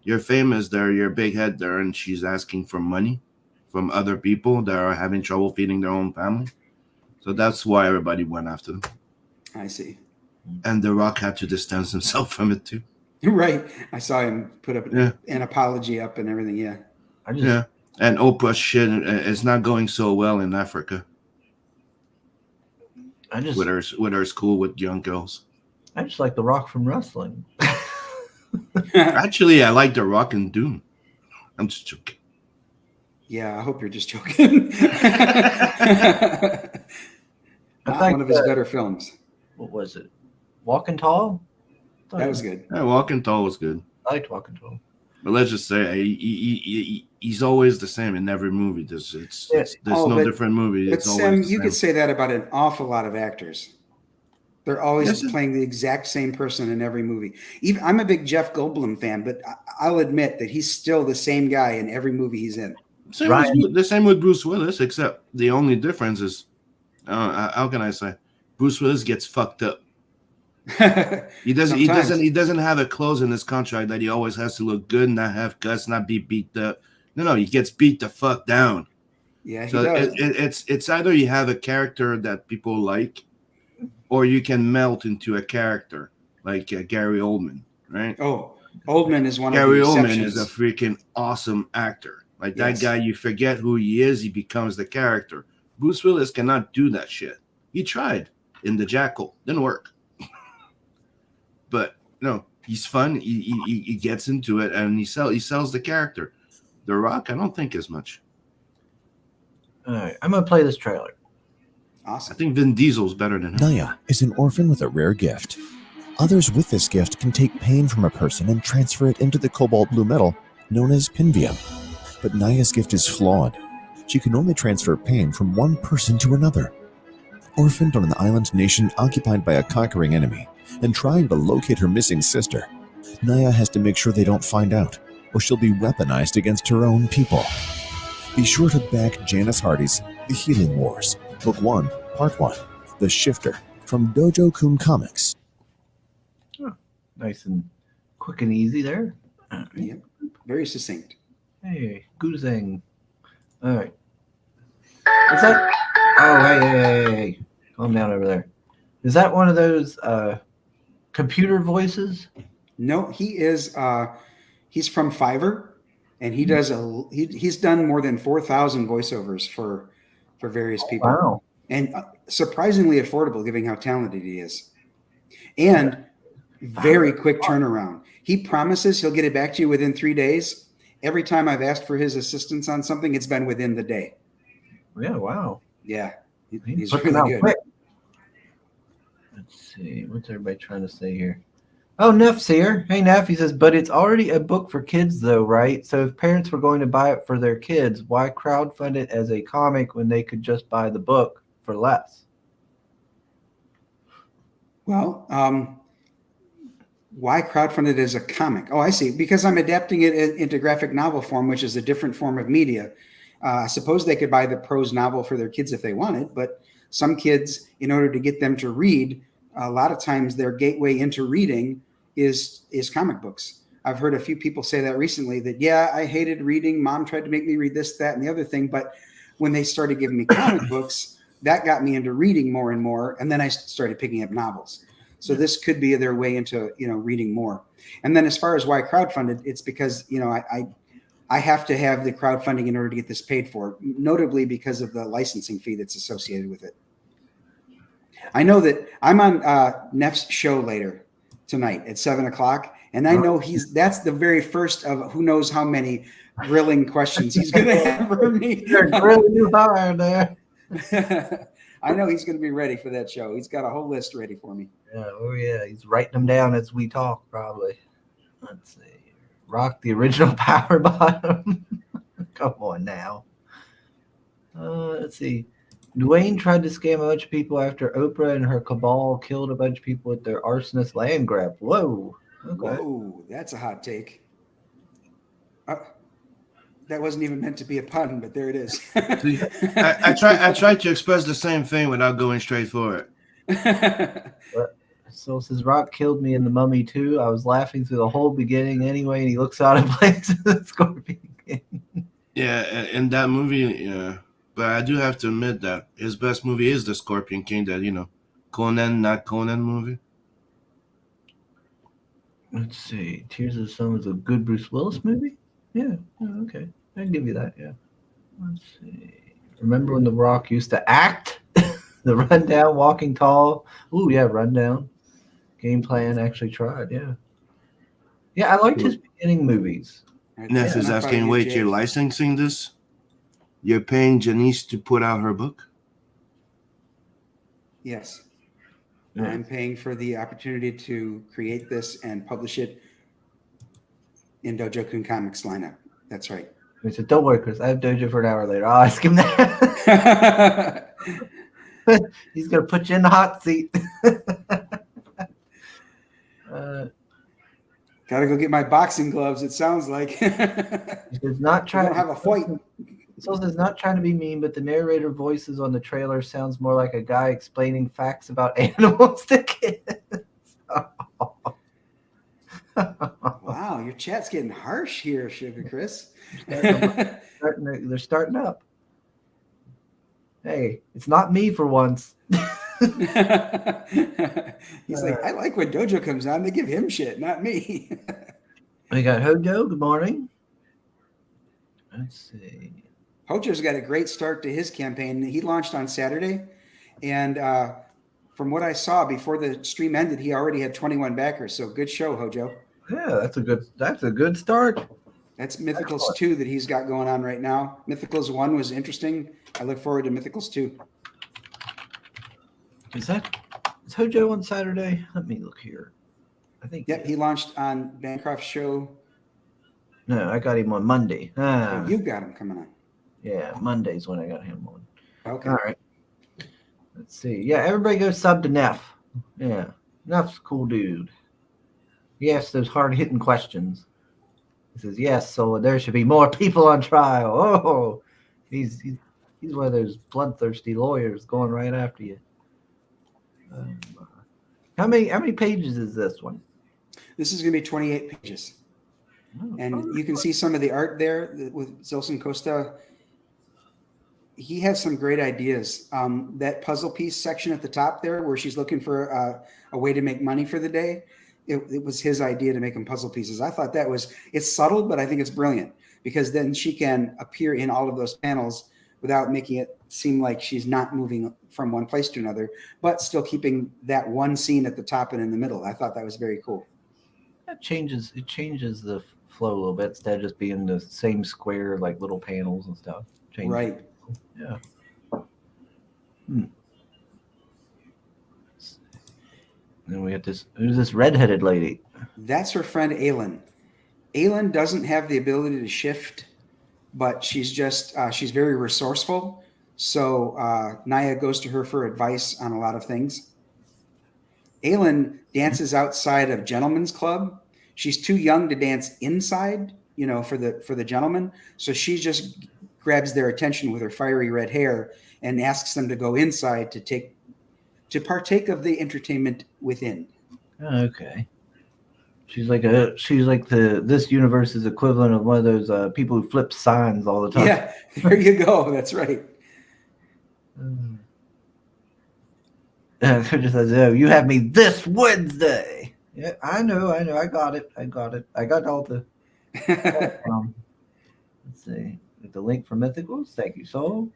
You're famous there, you're a big head there, and she's asking for money from other people that are having trouble feeding their own family. So that's why everybody went after them. I see. And The Rock had to distance himself from it too. Right. I saw him put up an apology up and everything. Yeah. And Oprah's shit is not going so well in Africa. With her school with young girls. I just like The Rock from wrestling. Actually, I like The Rock and Doom. I'm just joking. Yeah, I hope you're just joking. Not one of his better films. What was it? Walking Tall? That was good. Yeah, Walking Tall was good. I liked Walking Tall. But let's just say he's always the same in every movie. There's no different movie. But It's always Sim, the you same. could say that about an awful lot of actors. They're always Yes, playing the exact same person in every movie. Even I'm a big Jeff Goldblum fan, but I'll admit that he's still the same guy in every movie he's in. the same with Bruce Willis, except the only difference is, how can I say, Bruce Willis gets fucked up. He doesn't have a clause in his contract that he always has to look good, not have guts, not be beat up. No, he gets beat the fuck down. Yeah, he So does. it's either you have a character that people like, or you can melt into a character like Gary Oldman, right? Oh, Oldman is one Gary of the Oldman is a exceptions. freaking awesome actor. Like that Yes. guy, you forget who he is, he becomes the character. Bruce Willis cannot do that shit. He tried in The Jackal, didn't work. But no, he's fun. He gets into it and he sells the character. The Rock, I don't think as much. All right, I'm gonna play this trailer. Awesome. I think Vin Diesel's better than him. Naya is an orphan with a rare gift. Others with this gift can take pain from a person and transfer it into the cobalt blue metal known as pinvium. But Naya's gift is flawed. She can only transfer pain from one person to another. Orphaned on an island nation occupied by a conquering enemy and trying to locate her missing sister, Naya has to make sure they don't find out, or she'll be weaponized against her own people. Be sure to back Janice Hardy's The Healing Wars, Book 1, Part 1, The Shifter, from DojoKun Comics. Nice and quick and easy there. All right. Yep. Very succinct. Hey, Goozang. All right. Is that? Oh, hey. Calm down over there. Is that one of those computer voices? No, he is. He's from Fiverr, and he does he's done more than 4,000 voiceovers for various people. Wow. And surprisingly affordable, given how talented he is, and very quick turnaround. He promises he'll get it back to you within 3 days. Every time I've asked for his assistance on something, it's been within the day. Yeah, wow. Yeah, he's Looking really out good. quick. Let's see. What's everybody trying to say here? Oh, Neff's here. Hey, Neff. He says, but it's already a book for kids, though, right? So if parents were going to buy it for their kids, why crowdfund it as a comic when they could just buy the book for less? Well, why crowdfund it as a comic? Oh, I see. Because I'm adapting it into graphic novel form, which is a different form of media. I suppose they could buy the prose novel for their kids if they wanted, but some kids, in order to get them to read, a lot of times their gateway into reading is comic books. I've heard a few people say that recently, that, yeah, I hated reading. Mom tried to make me read this, that, and the other thing. But when they started giving me comic books, that got me into reading more and more. And then I started picking up novels. So this could be their way into, reading more. And then as far as why crowdfunded, it's because, I have to have the crowdfunding in order to get this paid for, notably because of the licensing fee that's associated with it. I know that I'm on Neff's show later tonight at 7:00, and I know that's the very first of who knows how many grilling questions he's going to have for me. You're grilling you hard there. I know he's going to be ready for that show. He's got a whole list ready for me. Yeah, oh yeah, he's writing them down as we talk, probably. Let's see. Rock the original power bottom. Come on now. Let's see. Dwayne tried to scam a bunch of people after Oprah and her cabal killed a bunch of people with their arsonist land grab. Whoa. Okay. Whoa, that's a hot take. That wasn't even meant to be a pun, but there it is. See, I tried to express the same thing without going straight for it. So says Rock killed me in The Mummy too. I was laughing through the whole beginning anyway, and he looks out of place in the Scorpion King. Yeah, in that movie, yeah. But I do have to admit that his best movie is the Scorpion King, that, Conan, not Conan movie. Let's see. Tears of the Sun was a good Bruce Willis movie? Yeah. Oh, okay. I can give you that, yeah. Let's see. Remember when The Rock used to act? The Rundown, Walking Tall. Ooh, yeah, Rundown. Game Plan actually tried, yeah. Yeah, I liked his beginning movies. Neff is asking, wait, you're licensing this? You're paying Janice to put out her book? Yes. Yeah. I'm paying for the opportunity to create this and publish it in DojoKun Comics lineup. That's right. He said, "Don't worry, Chris. I have Dojo for an hour later. I'll ask him that." He's gonna put you in the hot seat. Gotta go get my boxing gloves. It sounds like. He says, "Not We trying don't have a fight. So says not trying to be mean, but the narrator voices on the trailer sounds more like a guy explaining facts about animals to kids." Wow, your chat's getting harsh here, Sugar Chris. They're starting up. Hey, it's not me for once. He's like, I like when Dojo comes on. They give him shit, not me. We got Hojo. Good morning. Let's see. Hojo's got a great start to his campaign. He launched on Saturday, and from what I saw before the stream ended, he already had 21 backers. So good show, Hojo. Yeah, that's a good start. That's Mythicals 2 that he's got going on right now. Mythicals 1 was interesting. I look forward to Mythicals 2. Is Hojo on Saturday? Let me look here. I think. Yep, he launched on Bancroft's show. No, I got him on Monday. Oh, you got him coming on. Yeah, Monday's when I got him on. Okay. All right. Let's see. Yeah, everybody go sub to Neff. Yeah, Neff's a cool dude. He asks those hard-hitting questions. He says, "Yes, so there should be more people on trial." Oh, he's one of those bloodthirsty lawyers going right after you. How many pages is this one? This is going to be 28 pages. Oh, And you can see some of the art there with Zilson Costa. He has some great ideas. That puzzle piece section at the top there where she's looking for a way to make money for the day, it was his idea to make them puzzle pieces. I thought it's subtle, but I think it's brilliant because then she can appear in all of those panels without making it seem like she's not moving from one place to another, but still keeping that one scene at the top and in the middle. I thought that was very cool. It changes the flow a little bit instead of just being the same square like little panels and stuff. Changes. Right. Yeah. Then we got this. Who's this redheaded lady? That's her friend Aylin. Aylin doesn't have the ability to shift, but she's very resourceful. So Naya goes to her for advice on a lot of things. Aylin dances outside of Gentlemen's Club. She's too young to dance inside, for the gentlemen. So she just grabs their attention with her fiery red hair and asks them to go inside to partake of the entertainment within. Okay. She's like this universe's equivalent of one of those people who flip signs all the time. Yeah, there you go. That's right. Just says, "Oh, you have me this Wednesday." Yeah, I know. I got it. I got all the. Let's see. Get the link for Mythicals. Thank you, Soul.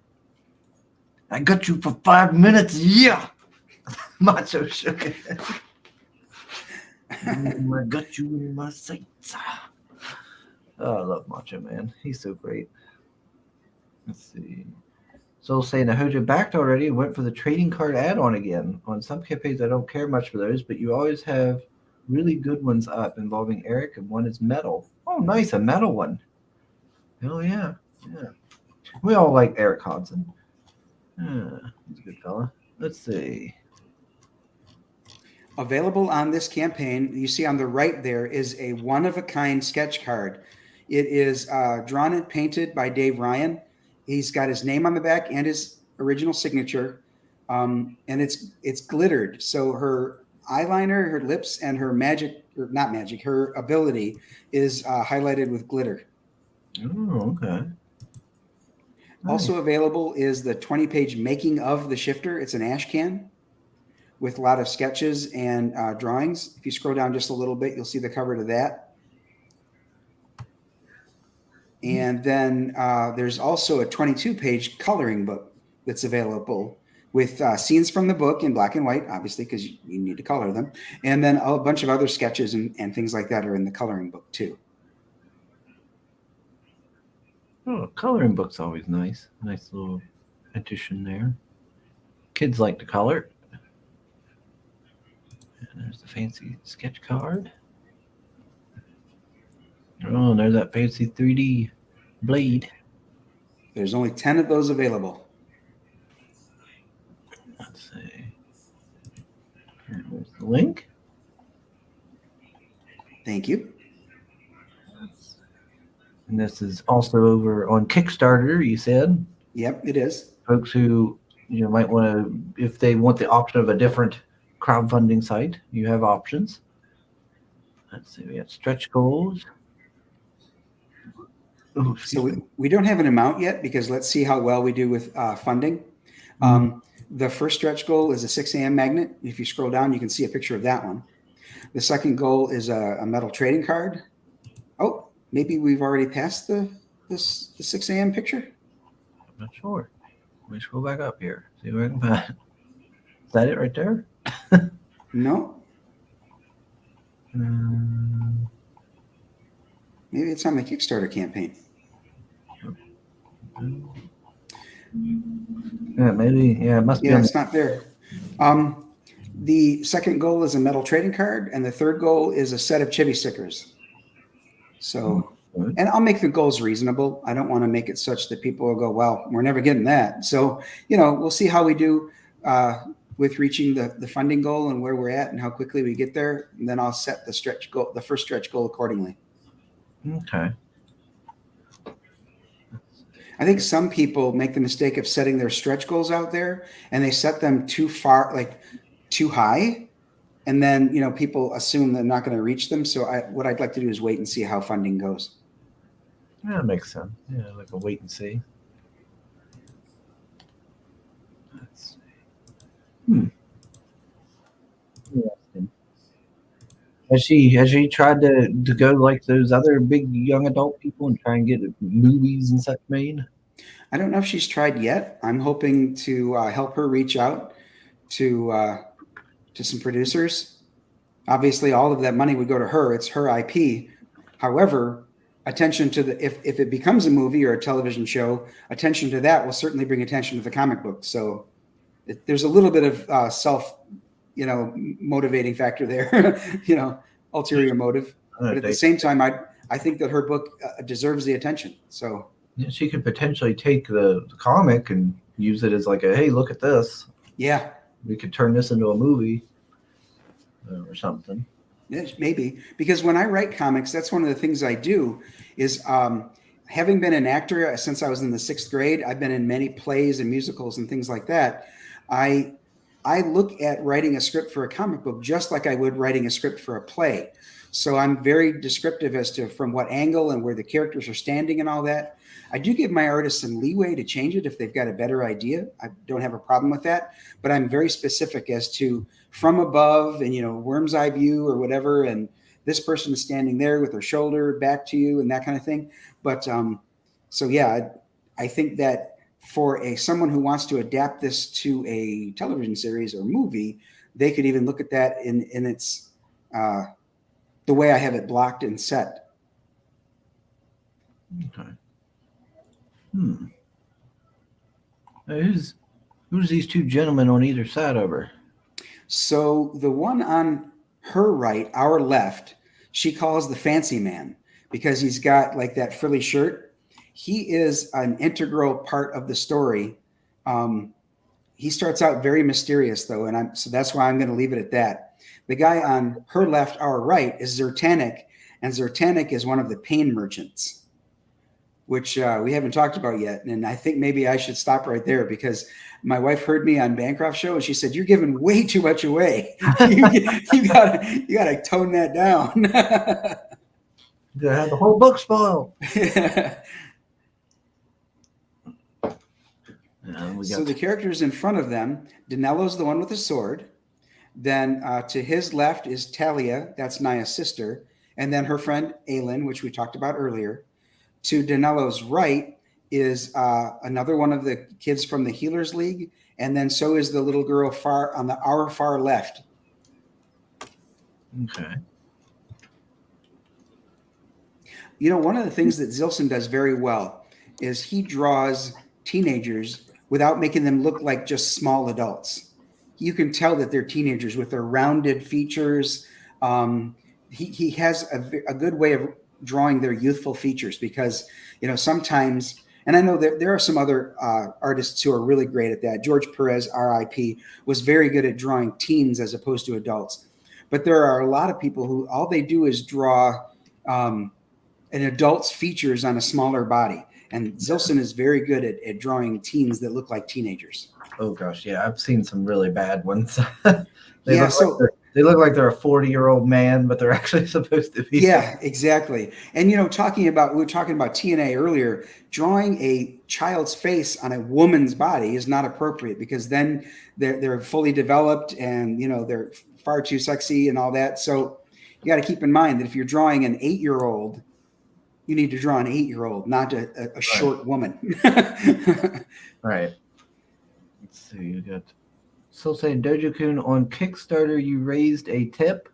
I got you for 5 minutes. Yeah, Macho Sugar. I got you in my sights. Oh, I love Macho Man. He's so great. Let's see. Soul saying that Hojo backed already and went for the trading card add-on again. On some campaigns, I don't care much for those, but you always have really good ones up involving Eric, and one is metal. Oh, nice, a metal one. Hell yeah. Yeah. We all like Eric Hodson. He's a good fella. Let's see. Available on this campaign, you see on the right there is a one-of-a-kind sketch card. It is drawn and painted by Dave Ryan. He's got his name on the back and his original signature, and it's glittered. So her eyeliner, her lips, and her her ability is highlighted with glitter. Oh, okay. Also available is the 20-page making of the shifter. It's an ash can with a lot of sketches and drawings. If you scroll down just a little bit, you'll see the cover to that. And then there's also a 22-page coloring book that's available with scenes from the book in black and white, obviously, because you need to color them. And then a bunch of other sketches and things like that are in the coloring book, too. Oh, coloring book's always nice. Nice little addition there. Kids like to color. And there's the fancy sketch card. Oh, and there's that fancy 3D blade. There's only 10 of those available. Let's see. Here's the link. Thank you. And this is also over on Kickstarter, you said. Yep, it is. Folks who might want to, if they want the option of a different crowdfunding site, you have options. Let's see, we got stretch goals. Oh, So we don't have an amount yet because let's see how well we do with funding. The first stretch goal is a 6 a.m. magnet. If you scroll down, you can see a picture of that one. The second goal is a metal trading card. Oh, maybe we've already passed the 6 a.m. picture. I'm not sure. Let me scroll back up here. See where I can find it. Is that it right there? No, Um, maybe it's on the Kickstarter campaign. yeah, maybe. Yeah, it must be. Yeah, On it's not there. The second goal is a metal trading card, and the third goal is a set of chibi stickers. So, and I'll make the goals reasonable. I don't want to make it such that people will go, well, we're never getting that. So, we'll see how we do with reaching the funding goal and where we're at and how quickly we get there. And then I'll set the stretch goal, the first stretch goal accordingly. Okay. I think some people make the mistake of setting their stretch goals out there and they set them too far, like too high. And then, people assume they're not going to reach them. So what I'd like to do is wait and see how funding goes. Yeah, that makes sense. Yeah, like a wait and see. Let's see. Interesting. Has she tried to go like those other big young adult people and try and get movies and such made? I don't know if she's tried yet. I'm hoping to help her reach out to some producers. Obviously, all of that money would go to her. It's her IP. However, attention to if it becomes a movie or a television show, attention to that will certainly bring attention to the comic book. So there's a little bit of motivating factor there, ulterior motive. But at the same time, I think that her book deserves the attention. So yeah, she could potentially take the comic and use it as like a, hey, look at this. Yeah, we could turn this into a movie or something. Yes, maybe, because when I write comics, that's one of the things I do is having been an actor since I was in the 6th grade, I've been in many plays and musicals and things like that. I look at writing a script for a comic book just like I would writing a script for a play. So I'm very descriptive as to from what angle and where the characters are standing and all that. I do give my artists some leeway to change it if they've got a better idea. I don't have a problem with that, but I'm very specific as to from above and, worm's eye view or whatever. And this person is standing there with their shoulder back to you and that kind of thing. But so, yeah, I think that for someone who wants to adapt this to a television series or movie, they could even look at that in its the way I have it blocked and set. Okay. Who's these two gentlemen on either side of her? So the one on her right, our left, she calls the fancy man because he's got like that frilly shirt. He is an integral part of the story. He starts out very mysterious though, and so that's why I'm going to leave it at that. The guy on her left, our right, is Zertanic, and Zertanic is one of the pain merchants, which we haven't talked about yet. And I think maybe I should stop right there because my wife heard me on Bancroft's show and she said, "You're giving way too much away. you gotta tone that down." You have the whole book spoiled. So the characters in front of them, Danello's the one with the sword. Then to his left is Talia, that's Naya's sister, and then her friend Aylin, which we talked about earlier. To Danello's right is another one of the kids from the Healers League, and then so is the little girl on our far left. Okay. One of the things that Zilson does very well is he draws teenagers without making them look like just small adults. You can tell that they're teenagers with their rounded features. He has a good way of drawing their youthful features, because sometimes, and I know that there are some other artists who are really great at that. George Perez, R.I.P., was very good at drawing teens as opposed to adults. But there are a lot of people who all they do is draw an adult's features on a smaller body. And Zilson is very good at drawing teens that look like teenagers. Oh gosh, yeah, I've seen some really bad ones. They look like they're a 40-year-old man, but they're actually supposed to be. Yeah, exactly. And we were talking about TNA earlier. Drawing a child's face on a woman's body is not appropriate, because then they're fully developed and they're far too sexy and all that. So you got to keep in mind that if you're drawing an 8-year-old, you need to draw an 8-year-old, not a short woman. Right. Let's see. You got still saying DojoKun on Kickstarter. You raised a tip.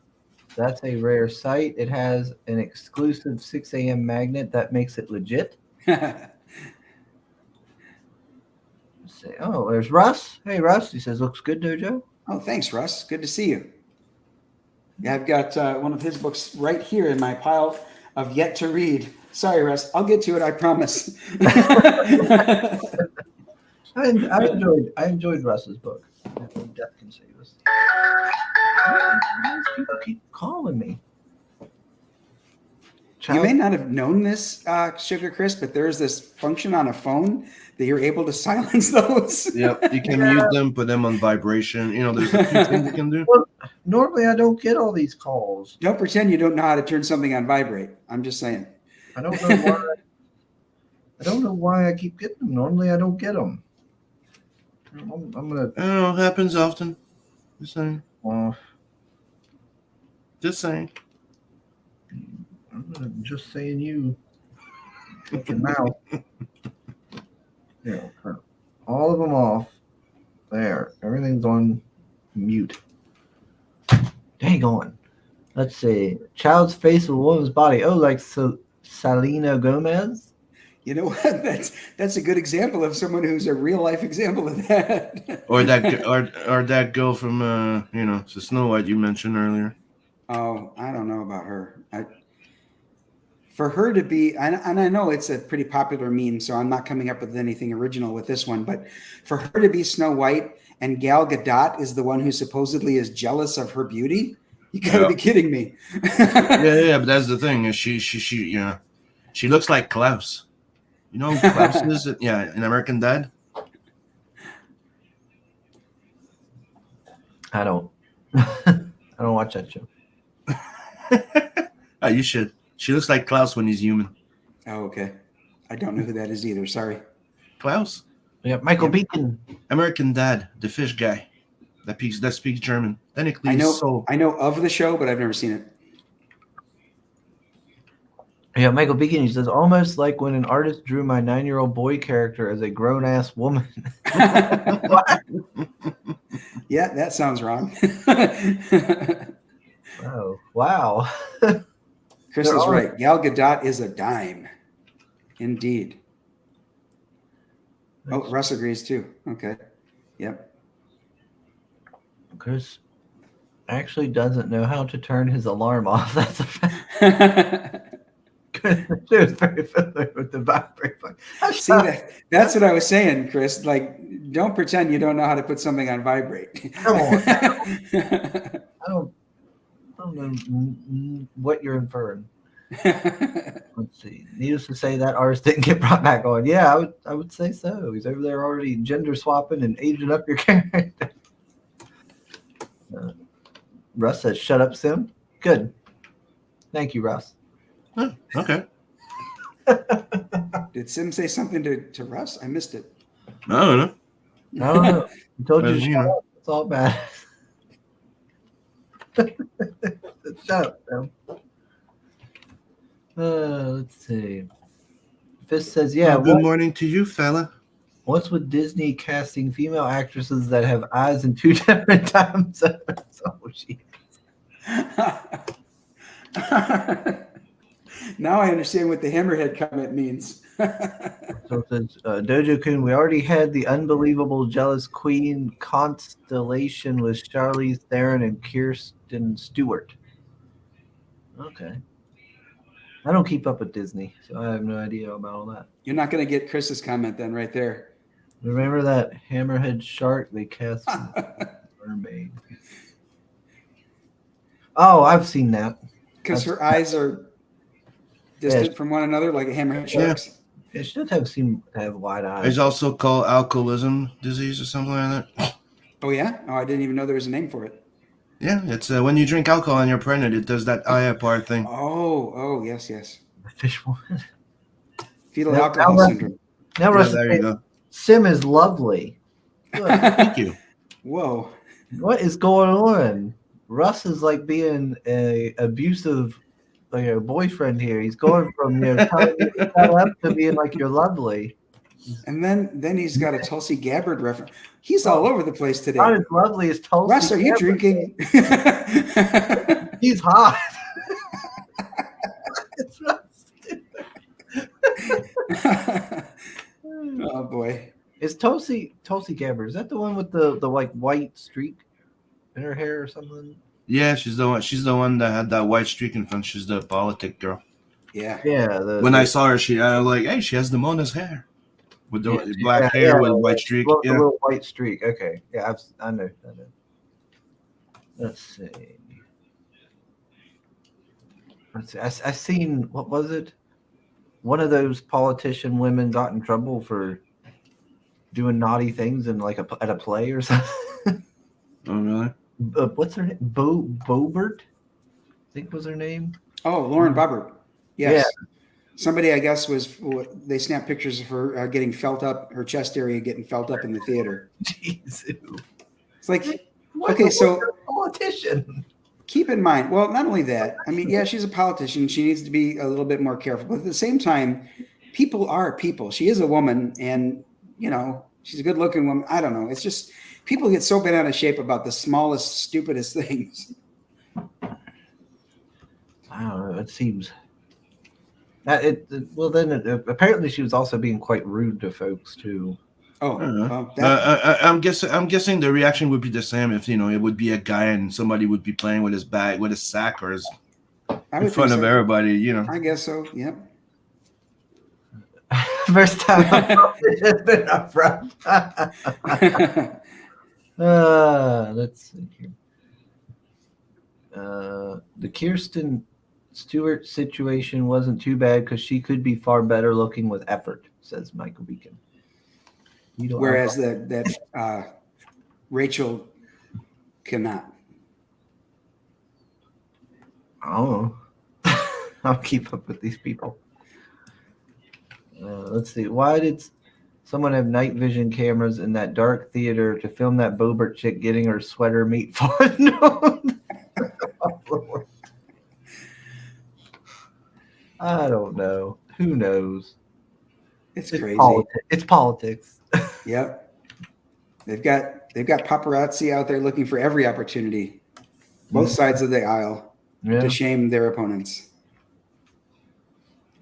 That's a rare sight. It has an exclusive 6 a.m. magnet that makes it legit. Let's see. Oh, there's Russ. Hey, Russ. He says, looks good, Dojo. Oh, thanks, Russ. Good to see you. Yeah, I've got one of his books right here in my pile of yet to read. Sorry, Russ. I'll get to it, I promise. I enjoyed Russ's book. Death Can Save Us. People keep calling me. You may not have known this, Sugar Chris, but there's this function on a phone that you're able to silence those. Yep, you can mute them, put them on vibration. There's a few things you can do. Well, normally I don't get all these calls. Don't pretend you don't know how to turn something on vibrate. I'm just saying. I don't know why. I don't know why I keep getting them. Normally I don't get them. I'm gonna. I don't know. It happens often. Just saying. Well, Just saying. I'm gonna just saying you. Fucking mouth. Yeah, turn all of them off. There, everything's on mute. Dang on. Let's see. Child's face of a woman's body. Oh, like Selena Gomez. You know what? That's a good example of someone who's a real life example of that. Or that girl from the Snow White you mentioned earlier. Oh, I don't know about her. For her to be, and I know it's a pretty popular meme, so I'm not coming up with anything original with this one, but for her to be Snow White and Gal Gadot is the one who supposedly is jealous of her beauty, you gotta be kidding me. yeah, but that's the thing. She looks like Klaus. You know who Klaus is? Yeah, in American Dad. I don't. I don't watch that show. Oh, you should. She looks like Klaus when he's human. Oh, okay. I don't know who that is either. Sorry. Klaus? Yeah, Michael Beacon. American Dad, the fish guy that speaks German. Technically, I know of the show, but I've never seen it. Yeah, Michael Beacon, he says, almost like when an artist drew my 9-year-old boy character as a grown-ass woman. Yeah, that sounds wrong. Oh, wow. Chris is right. Gal Gadot is a dime. Indeed. Oh, Russ agrees too. Okay. Yep. Chris actually doesn't know how to turn his alarm off. That's a fact. She was very familiar with the vibrate button. See, that's what I was saying, Chris. Like, don't pretend you don't know how to put something on vibrate. Come on. I don't know what you're inferring. Let's see. Needless to say, that artist didn't get brought back on. Yeah, I would say so. He's over there already gender swapping and aging up your character. Russ says, "Shut up, Sim." Good. Thank you, Russ. Oh, okay. Did Sim say something to Russ? I missed it. I don't know. I don't know. I told you to Well, shut up. It's all bad. Shut up, Sim. Let's see. Fist says, "Yeah." Well, good morning to you, fella. What's with Disney casting female actresses that have eyes in 2 different time zones? Oh, geez. Now I understand what the hammerhead comment means. So it says, DojoKun, we already had the unbelievable jealous queen constellation with Charlize Theron and Kirsten Stewart. Okay. I don't keep up with Disney, so I have no idea about all that. You're not going to get Chris's comment then, right there. Remember that hammerhead shark they cast from Mermaid? Oh, I've seen that. Because her eyes are distant from one another, like a hammerhead shark's. It should have wide eyes. It's also called alcoholism disease or something like that. Oh yeah? Oh, I didn't even know there was a name for it. Yeah, it's when you drink alcohol and you're pregnant, it does that eye apart thing. Oh, yes. The fish one. Fetal alcohol syndrome. Now, Yeah, Russ, there you go. Sim is lovely. Thank you. Whoa. What is going on? Russ is like being a abusive boyfriend here. He's going from telling you to shut up to being like you're lovely. And then he's got a Tulsi Gabbard reference. He's all over the place today. Not as lovely as Tulsi. Russ, are you drinking? He's hot. It's Russ. Oh boy. Is Tulsi Gabbard? Is that the one with the like white streak in her hair or something? Yeah, she's the one. She's the one that had that white streak in front. She's the politic girl. Yeah. Yeah. When I saw her, I was like, hey, she has Damona's hair with the black hair with white streak. The little white streak. Okay. Yeah, I know. Let's see. I seen, what was it? One of those politician women got in trouble for doing naughty things in like at a play or something. Oh, really? What's her name? Boebert, I think was her name. Oh, Lauren Boebert. Yes. Yeah. Somebody, I guess, they snapped pictures of her getting felt up, her chest area getting felt up in the theater. Jeez. It's like, What okay, so politician. keep in mind, well, not only that, I mean, yeah, she's a politician. She needs to be a little bit more careful. But at the same time, people are people. She is a woman, and, she's a good-looking woman. I don't know. It's just people get so bent out of shape about the smallest, stupidest things. Wow, it seems. Apparently she was also being quite rude to folks too. Oh, I'm guessing the reaction would be the same if it would be a guy and somebody would be playing with his bag, with his sack, or his in front of everybody. I guess so. Yep. First time it's been up front. Let's see here. The Kirsten Stewart situation wasn't too bad because she could be far better looking with effort, says Michael Beacon. Whereas that Rachel cannot. Oh, I'll keep up with these people. Let's see. Why did someone have night vision cameras in that dark theater to film that Boebert chick getting her sweater meat for no? I don't know. Who knows? It's crazy. It's politics. Yep. They've got paparazzi out there looking for every opportunity, both sides of the aisle, to shame their opponents.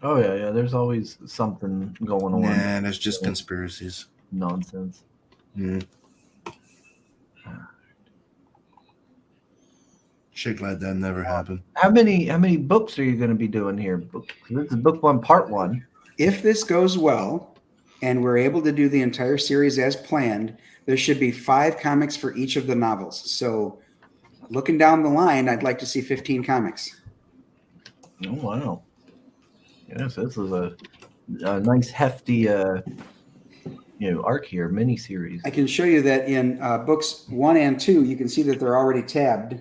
Oh yeah. There's always something going on. Yeah, there's just conspiracies. Nonsense. Yeah. Shit like that never happened. How many books are you going to be doing here? This is book 1, part 1. If this goes well, and we're able to do the entire series as planned, there should be 5 comics for each of the novels. So, looking down the line, I'd like to see 15 comics. Oh wow! Yes, this is a nice hefty arc here, miniseries. I can show you that in books 1 and 2, you can see that they're already tabbed.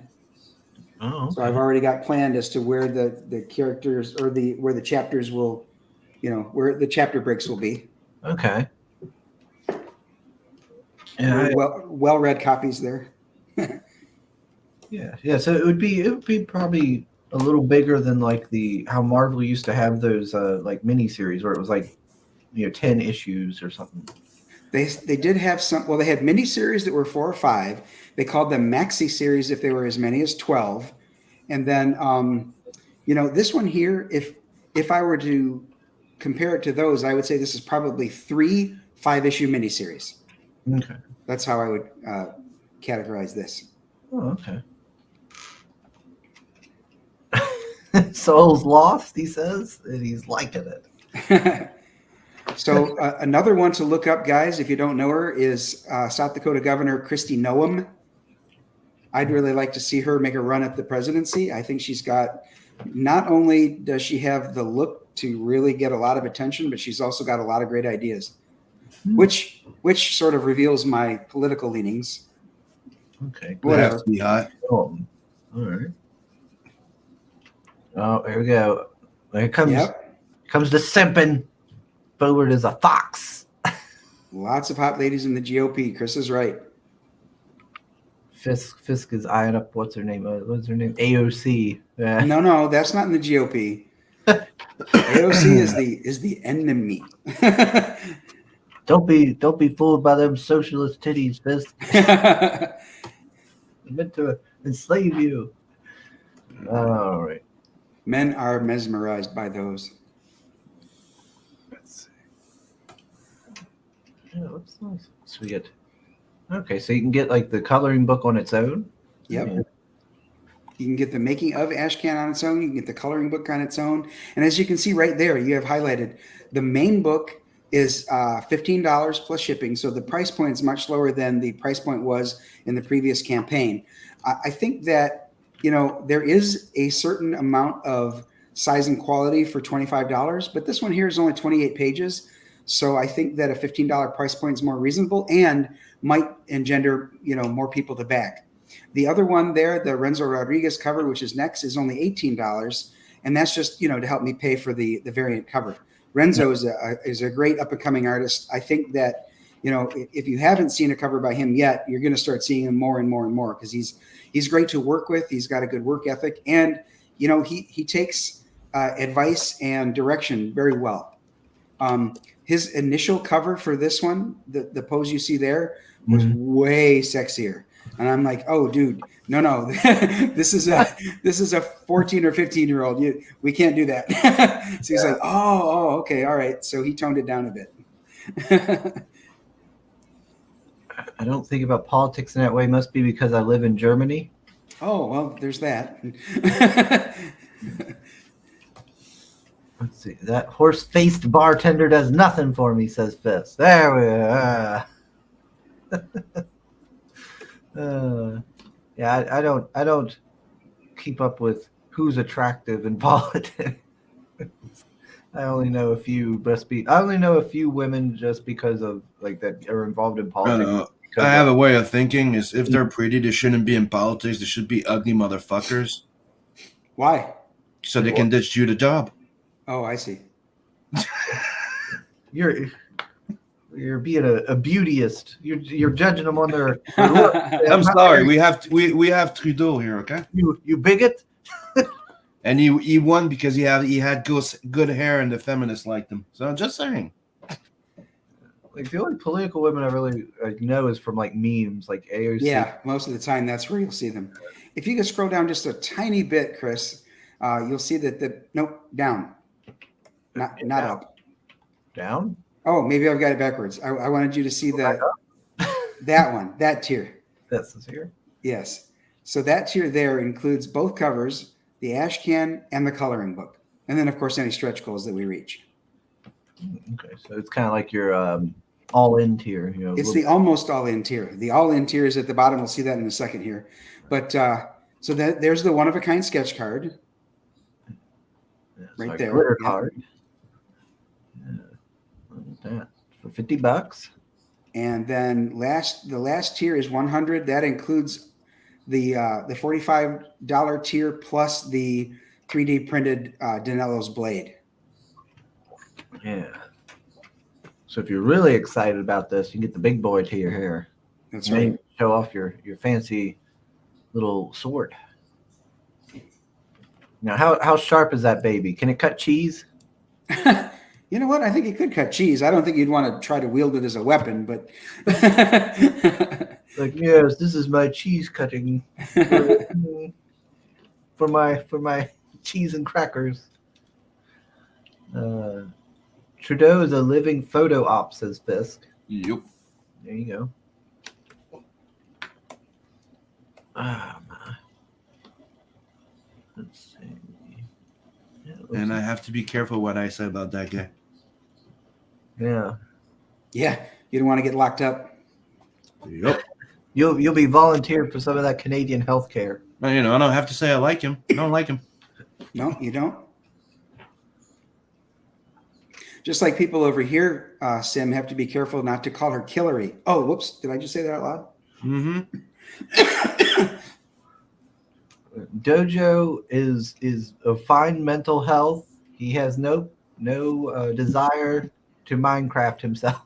Oh, okay. So I've already got planned as to where the characters or where the chapters will, where the chapter breaks will be. Okay. Yeah, well read copies there. Yeah. So it would be probably a little bigger than like how Marvel used to have those like miniseries where it was like 10 issues or something. They did have some. Well, they had miniseries that were 4 or 5. They called them maxi series if they were as many as 12. And then, this one here, if I were to compare it to those, I would say this is probably 3 5-issue miniseries. Okay. That's how I would categorize this. Oh, okay. Soul's lost, he says, and he's liking it. So another one to look up, guys, if you don't know her, is South Dakota Governor Kristi Noem. I'd really like to see her make a run at the presidency. I think she's got, not only does she have the look to really get a lot of attention, but she's also got a lot of great ideas, which sort of reveals my political leanings. Okay. Would have Whatever. to be hot. All right. Oh, here we go. Here comes the simping forward as a fox. Lots of hot ladies in the GOP. Chris is right. Fisk is eyeing up what's her name? AOC. No, that's not in the GOP. AOC is the enemy. Don't be fooled by them socialist titties, Fisk. They're meant to enslave you. All right. Men are mesmerized by those. Let's see. Yeah, looks nice. Sweet. Okay, so you can get like the coloring book on its own. Yep. Yeah. You can get the making of Ashcan on its own. You can get the coloring book on its own. And as you can see right there, you have highlighted the main book is $15 plus shipping. So the price point is much lower than the price point was in the previous campaign. I think that, there is a certain amount of size and quality for $25, but this one here is only 28 pages. So I think that a $15 price point is more reasonable and might engender, more people to back. The other one there, the Renzo Rodriguez cover, which is next, is only $18. And that's just, to help me pay for the variant cover. Renzo is a great up and coming artist. I think that, if you haven't seen a cover by him yet, you're going to start seeing him more and more and more because he's great to work with. He's got a good work ethic, and he takes advice and direction very well. His initial cover for this one, the pose you see there, was way sexier, and I'm like, oh, dude, no, this is a 14 or 15-year-old. We can't do that. So he's like, oh, okay, all right. So he toned it down a bit. I don't think about politics in that way. Must be because I live in Germany. Oh, well, there's that. Let's see. That horse-faced bartender does nothing for me, says Fisk. There we are. Yeah, I don't keep up with who's attractive in politics. I only know a few. I only know a few women just because of that are involved in politics. I have a way of thinking: is if they're pretty, they shouldn't be in politics. They should be ugly motherfuckers. Why? So they can ditch you the job. Oh, I see. You're being a beautyist. You're judging them on their look. I'm sorry. We have Trudeau here, okay? You bigot. And he won because he had good hair and the feminists liked him. So I'm just saying. The only political women I really know is from memes, like AOC. Yeah, most of the time that's where you'll see them. If you can scroll down just a tiny bit, Chris, you'll see that down, not up. Down? Oh, maybe I've got it backwards. I wanted you to see that one, that tier. This is here. Yes. So that tier there includes both covers, the ash can, and the coloring book, and then of course any stretch goals that we reach. Okay, so it's kind of like your all-in tier. It's the almost all-in tier. The all-in tier is at the bottom. We'll see that in a second here. But so there's the one-of-a-kind sketch card. Right there. Glitter card. Yeah. For $50. And then the last tier is 100. That includes the $45 tier plus the 3D printed Danello's blade. Yeah. So if you're really excited about this, you can get the big boy tier here. That's Maybe right. show off your fancy little sword. Now, how sharp is that baby? Can it cut cheese? You know what? I think it could cut cheese. I don't think you'd want to try to wield it as a weapon, but Yes, this is my cheese cutting for my cheese and crackers. Trudeau is a living photo op, says Fisk. Yep. There you go. My. Let's see. and I have to be careful what I say about that guy. Yeah. Yeah, you don't want to get locked up. Yep. You'll be volunteered for some of that Canadian health care. Well, I don't have to say I like him. I don't like him. No, you don't. Just like people over here, Sim, have to be careful not to call her Killary. Oh, whoops! Did I just say that out loud? Mm-hmm. Dojo is of fine mental health. He has no desire to Minecraft himself.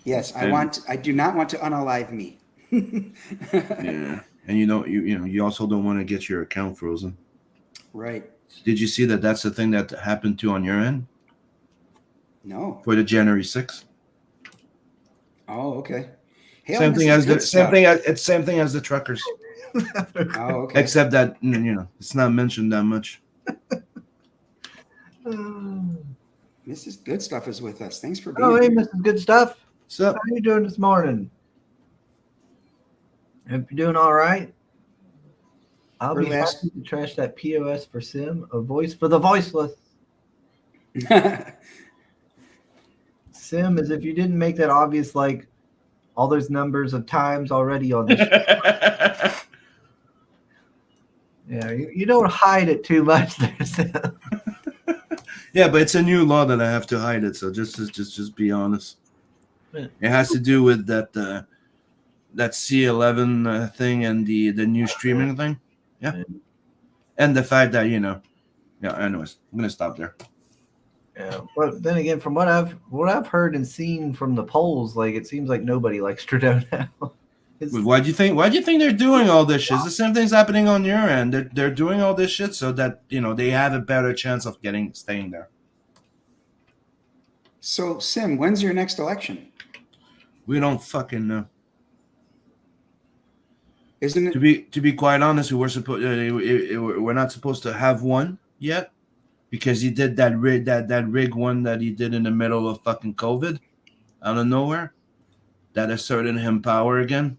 Yes, I do not want to unalive me. Yeah, and you also don't want to get your account frozen. Right. Did you see that? That's the thing that happened to on your end No. for the January 6th. Oh, okay. Hell, Same this thing is as good stuff. it's same thing as the truckers, Oh, okay. except that it's not mentioned that much. Mrs. Good Stuff is with us. Thanks for being Oh, hey, here. Mrs. Good Stuff. So How are you doing this morning? Hope you're doing all right. I'll We're be last- happy to trash that POS for Sim, a voice for the voiceless. Sim, as if you didn't make that obvious, like all those numbers of times already on this. Yeah, you don't hide it too much there, Sim. yeah, but it's a new law that I have to hide it. So just be honest. Yeah. It has to do with that C11 thing and the new streaming thing. Yeah, and the fact that yeah. Anyways, I'm gonna stop there. Yeah, but then again, from what I've heard and seen from the polls, like it seems like nobody likes Trudeau now. Why do you think they're doing all this shit? It's the same thing's happening on your end. They're doing all this shit so that they have a better chance of staying there. So, Sim, when's your next election? We don't fucking know. Isn't it? To be quite honest, we're not supposed to have one yet because he did that rig one that he did in the middle of fucking COVID out of nowhere that asserted him power again.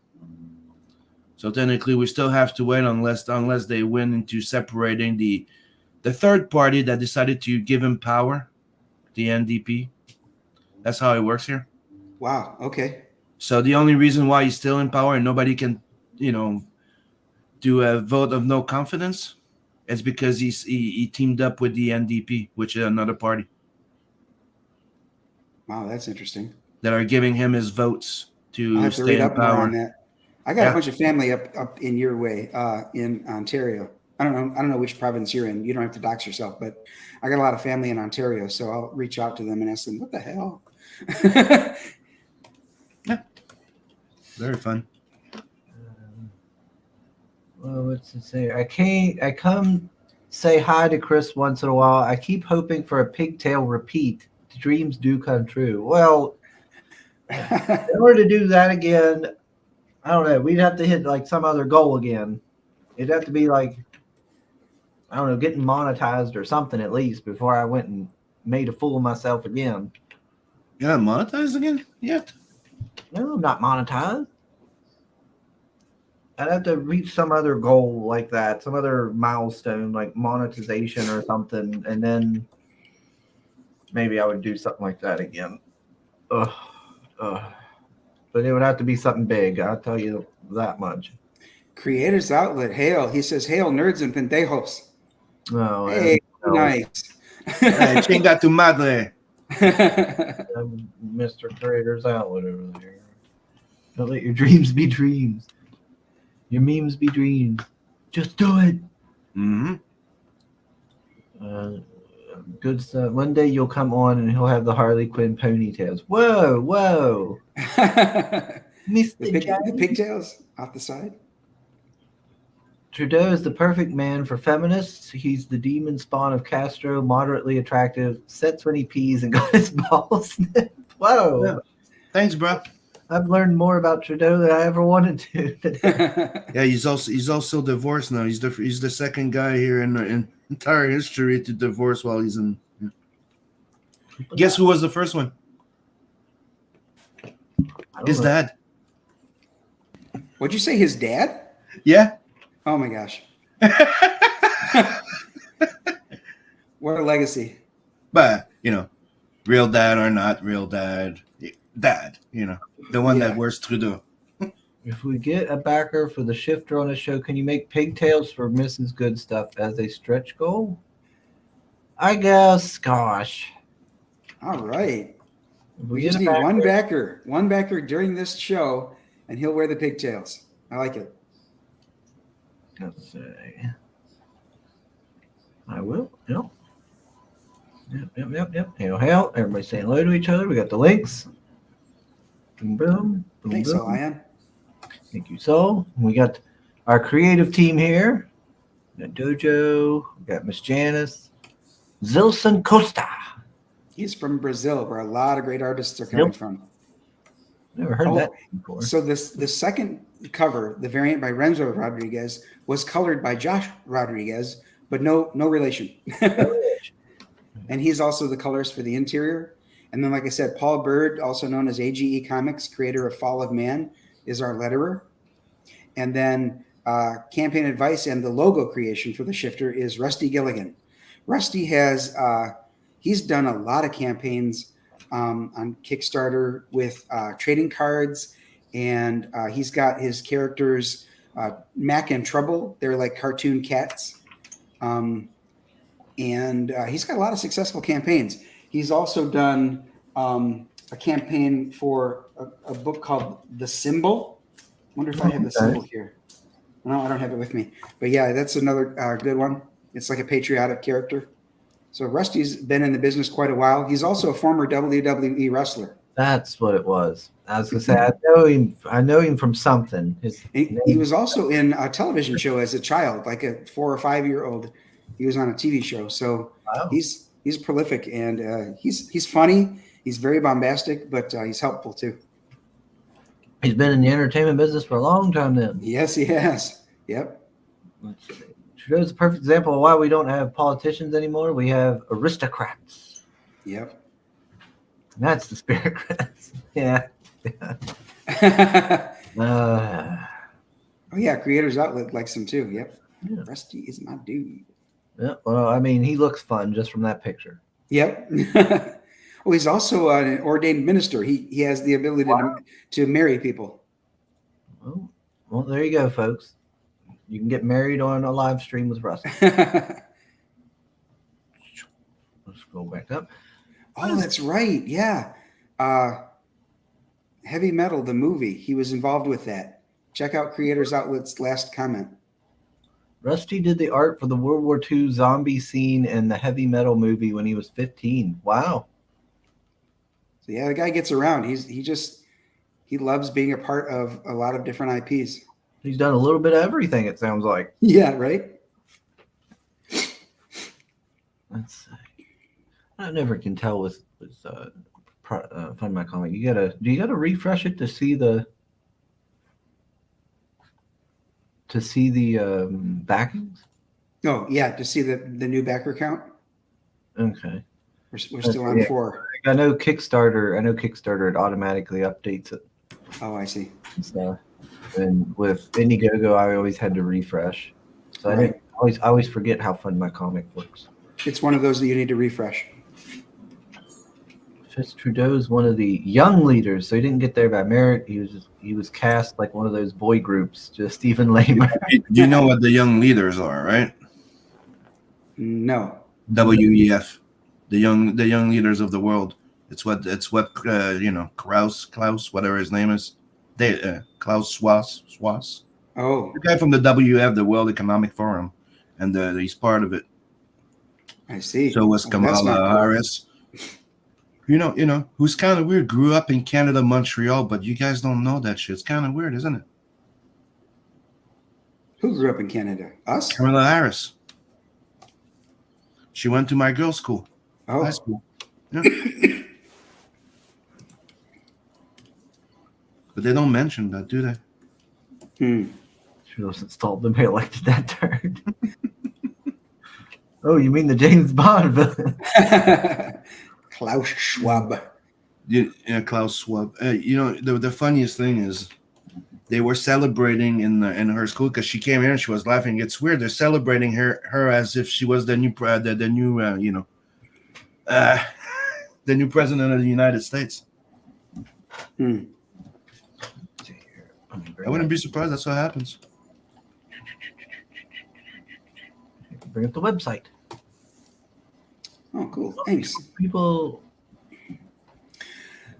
So technically, we still have to wait unless they win into separating the third party that decided to give him power, the NDP. That's how it works here. Wow. Okay. So the only reason why he's still in power and nobody can, do a vote of no confidence is because he teamed up with the NDP, which is another party Wow, that's interesting. that are giving him his votes I'll to have to stay read in up more on power. that. I got a bunch of family up in your way, in Ontario. I don't know which province you're in. You don't have to dox yourself, but I got a lot of family in Ontario, so I'll reach out to them and ask them, what the hell? Yeah. Very fun. Well, what's it say? I come say hi to Chris once in a while. I keep hoping for a pigtail repeat. Dreams do come true. Well, in order to do that again, I don't know. We'd have to hit like some other goal again. It'd have to be like, I don't know, getting monetized or something at least before I went and made a fool of myself again. You're not monetized again yet? No, I'm not monetized. I'd have to reach some other goal like that, some other milestone like monetization or something, and then maybe I would do something like that again. But it would have to be something big. I'll tell you that much. Creators Outlet, hail. He says, hail nerds and pendejos. Oh, Hey, nice. Hey, chinga tu madre. Mr. Creator's Outlet over there. Don't let your dreams be dreams. Your memes be dreams. Just do it. Mm-hmm. Good stuff. One day you'll come on and he'll have the Harley Quinn ponytails. Whoa. Mr. The pigtails off the side. Trudeau is the perfect man for feminists. He's the demon spawn of Castro, moderately attractive, sets when he pees and got his balls snipped. Whoa. Yeah. Thanks, bro. I've learned more about Trudeau than I ever wanted to today. Yeah, he's also divorced now. He's the second guy here in entire history to divorce while he's in. Yeah. Guess who was the first one? His dad. What'd you say, his dad? Yeah. Oh my gosh. What a legacy. But real dad or not real dad, the one that wears Trudeau. If we get a backer for the shifter on the show, can you make pigtails for Mrs. Good Stuff as a stretch goal? I guess. Gosh. All right. If We get just a need one backer during this show, and he'll wear the pigtails. I like it. Let's see. I will. Yep. Yep. Hail. Everybody saying hello to each other. We got the links. Boom, boom. Boom, Thanks, boom. Lion. Thank you, Sol. We got our creative team here. We got Dojo. We got Miss Janice. Zilson Costa. He's from Brazil, where a lot of great artists are coming from. Never heard that before. So the second cover, the variant by Renzo Rodriguez, was colored by Josh Rodriguez, but no relation. And he's also the colorist for the interior. And then, like I said, Paul Bird, also known as AGE Comics, creator of Fall of Man, is our letterer. And then campaign advice and the logo creation for the shifter is Rusty Gilligan. Rusty has he's done a lot of campaigns on Kickstarter with trading cards, and he's got his characters Mac and Trouble. They're like cartoon cats, and he's got a lot of successful campaigns. He's also done a campaign for a book called The Symbol. I wonder if I have The Symbol here. No, I don't have it with me. But yeah, that's another good one. It's like a patriotic character. So Rusty's been in the business quite a while. He's also a former WWE wrestler. That's what it was. I was gonna say I know him from something. He was also in a television show as a child, like a 4 or 5 year old. He was on a TV show. So he's prolific, and he's funny. He's very bombastic, but he's helpful too. He's been in the entertainment business for a long time then. Yes, he has. Yep. Let's see. Trudeau's a perfect example of why we don't have politicians anymore. We have aristocrats. Yep. And that's the spiritocrats. Yeah. Oh yeah, Creators Outlet likes him too. Yep. Yeah. Rusty is my dude. Yeah. Well, I mean, he looks fun just from that picture. Yep. Oh, he's also an ordained minister. He has the ability to marry people. Well, there you go, folks. You can get married on a live stream with Rusty. Let's go back up. Oh, that's right. Yeah. Heavy Metal, the movie. He was involved with that. Check out Creators Outlet's last comment. Rusty did the art for the World War II zombie scene in the Heavy Metal movie when he was 15. Wow. So yeah, the guy gets around. He loves being a part of a lot of different IPs. He's done a little bit of everything, it sounds like. Yeah, right? Let's see. I never can tell with Find My Comic. Do you gotta refresh it to see the backings? Oh yeah, to see the new backer count. Okay. We're still on 4. I know Kickstarter it automatically updates it. Oh, I see. So, and with Indiegogo, I always had to refresh. So Right. I always forget how Fund My Comic works. It's one of those that you need to refresh. Fitz Trudeau is one of the young leaders, so he didn't get there by merit. He was cast like one of those boy groups, just even lamer. You know what the young leaders are, right? No. WEF, the young leaders of the world. It's what Klaus, whatever his name is, Klaus Schwab. Oh, The guy from the WF, the World Economic Forum, and he's part of it. I see. So was Well, that's not Kamala cool. Harris. You know, who's kind of weird. Grew up in Canada, Montreal, but you guys don't know that shit. It's kind of weird, isn't it? Who grew up in Canada? Us? Kamala Harris. She went to my girls' school, Oh, high school. Yeah. But they don't mention that, do they? Trudeau's installed them. They elected that turd. Oh, you mean the James Bond villain? Klaus Schwab. Yeah, Klaus Schwab. The funniest thing is, they were celebrating in her school because she came here and she was laughing. It's weird. They're celebrating her as if she was the new the new president of the United States. Hmm. I wouldn't be surprised. That's what happens. Bring up the website. Oh, cool. Thanks. People.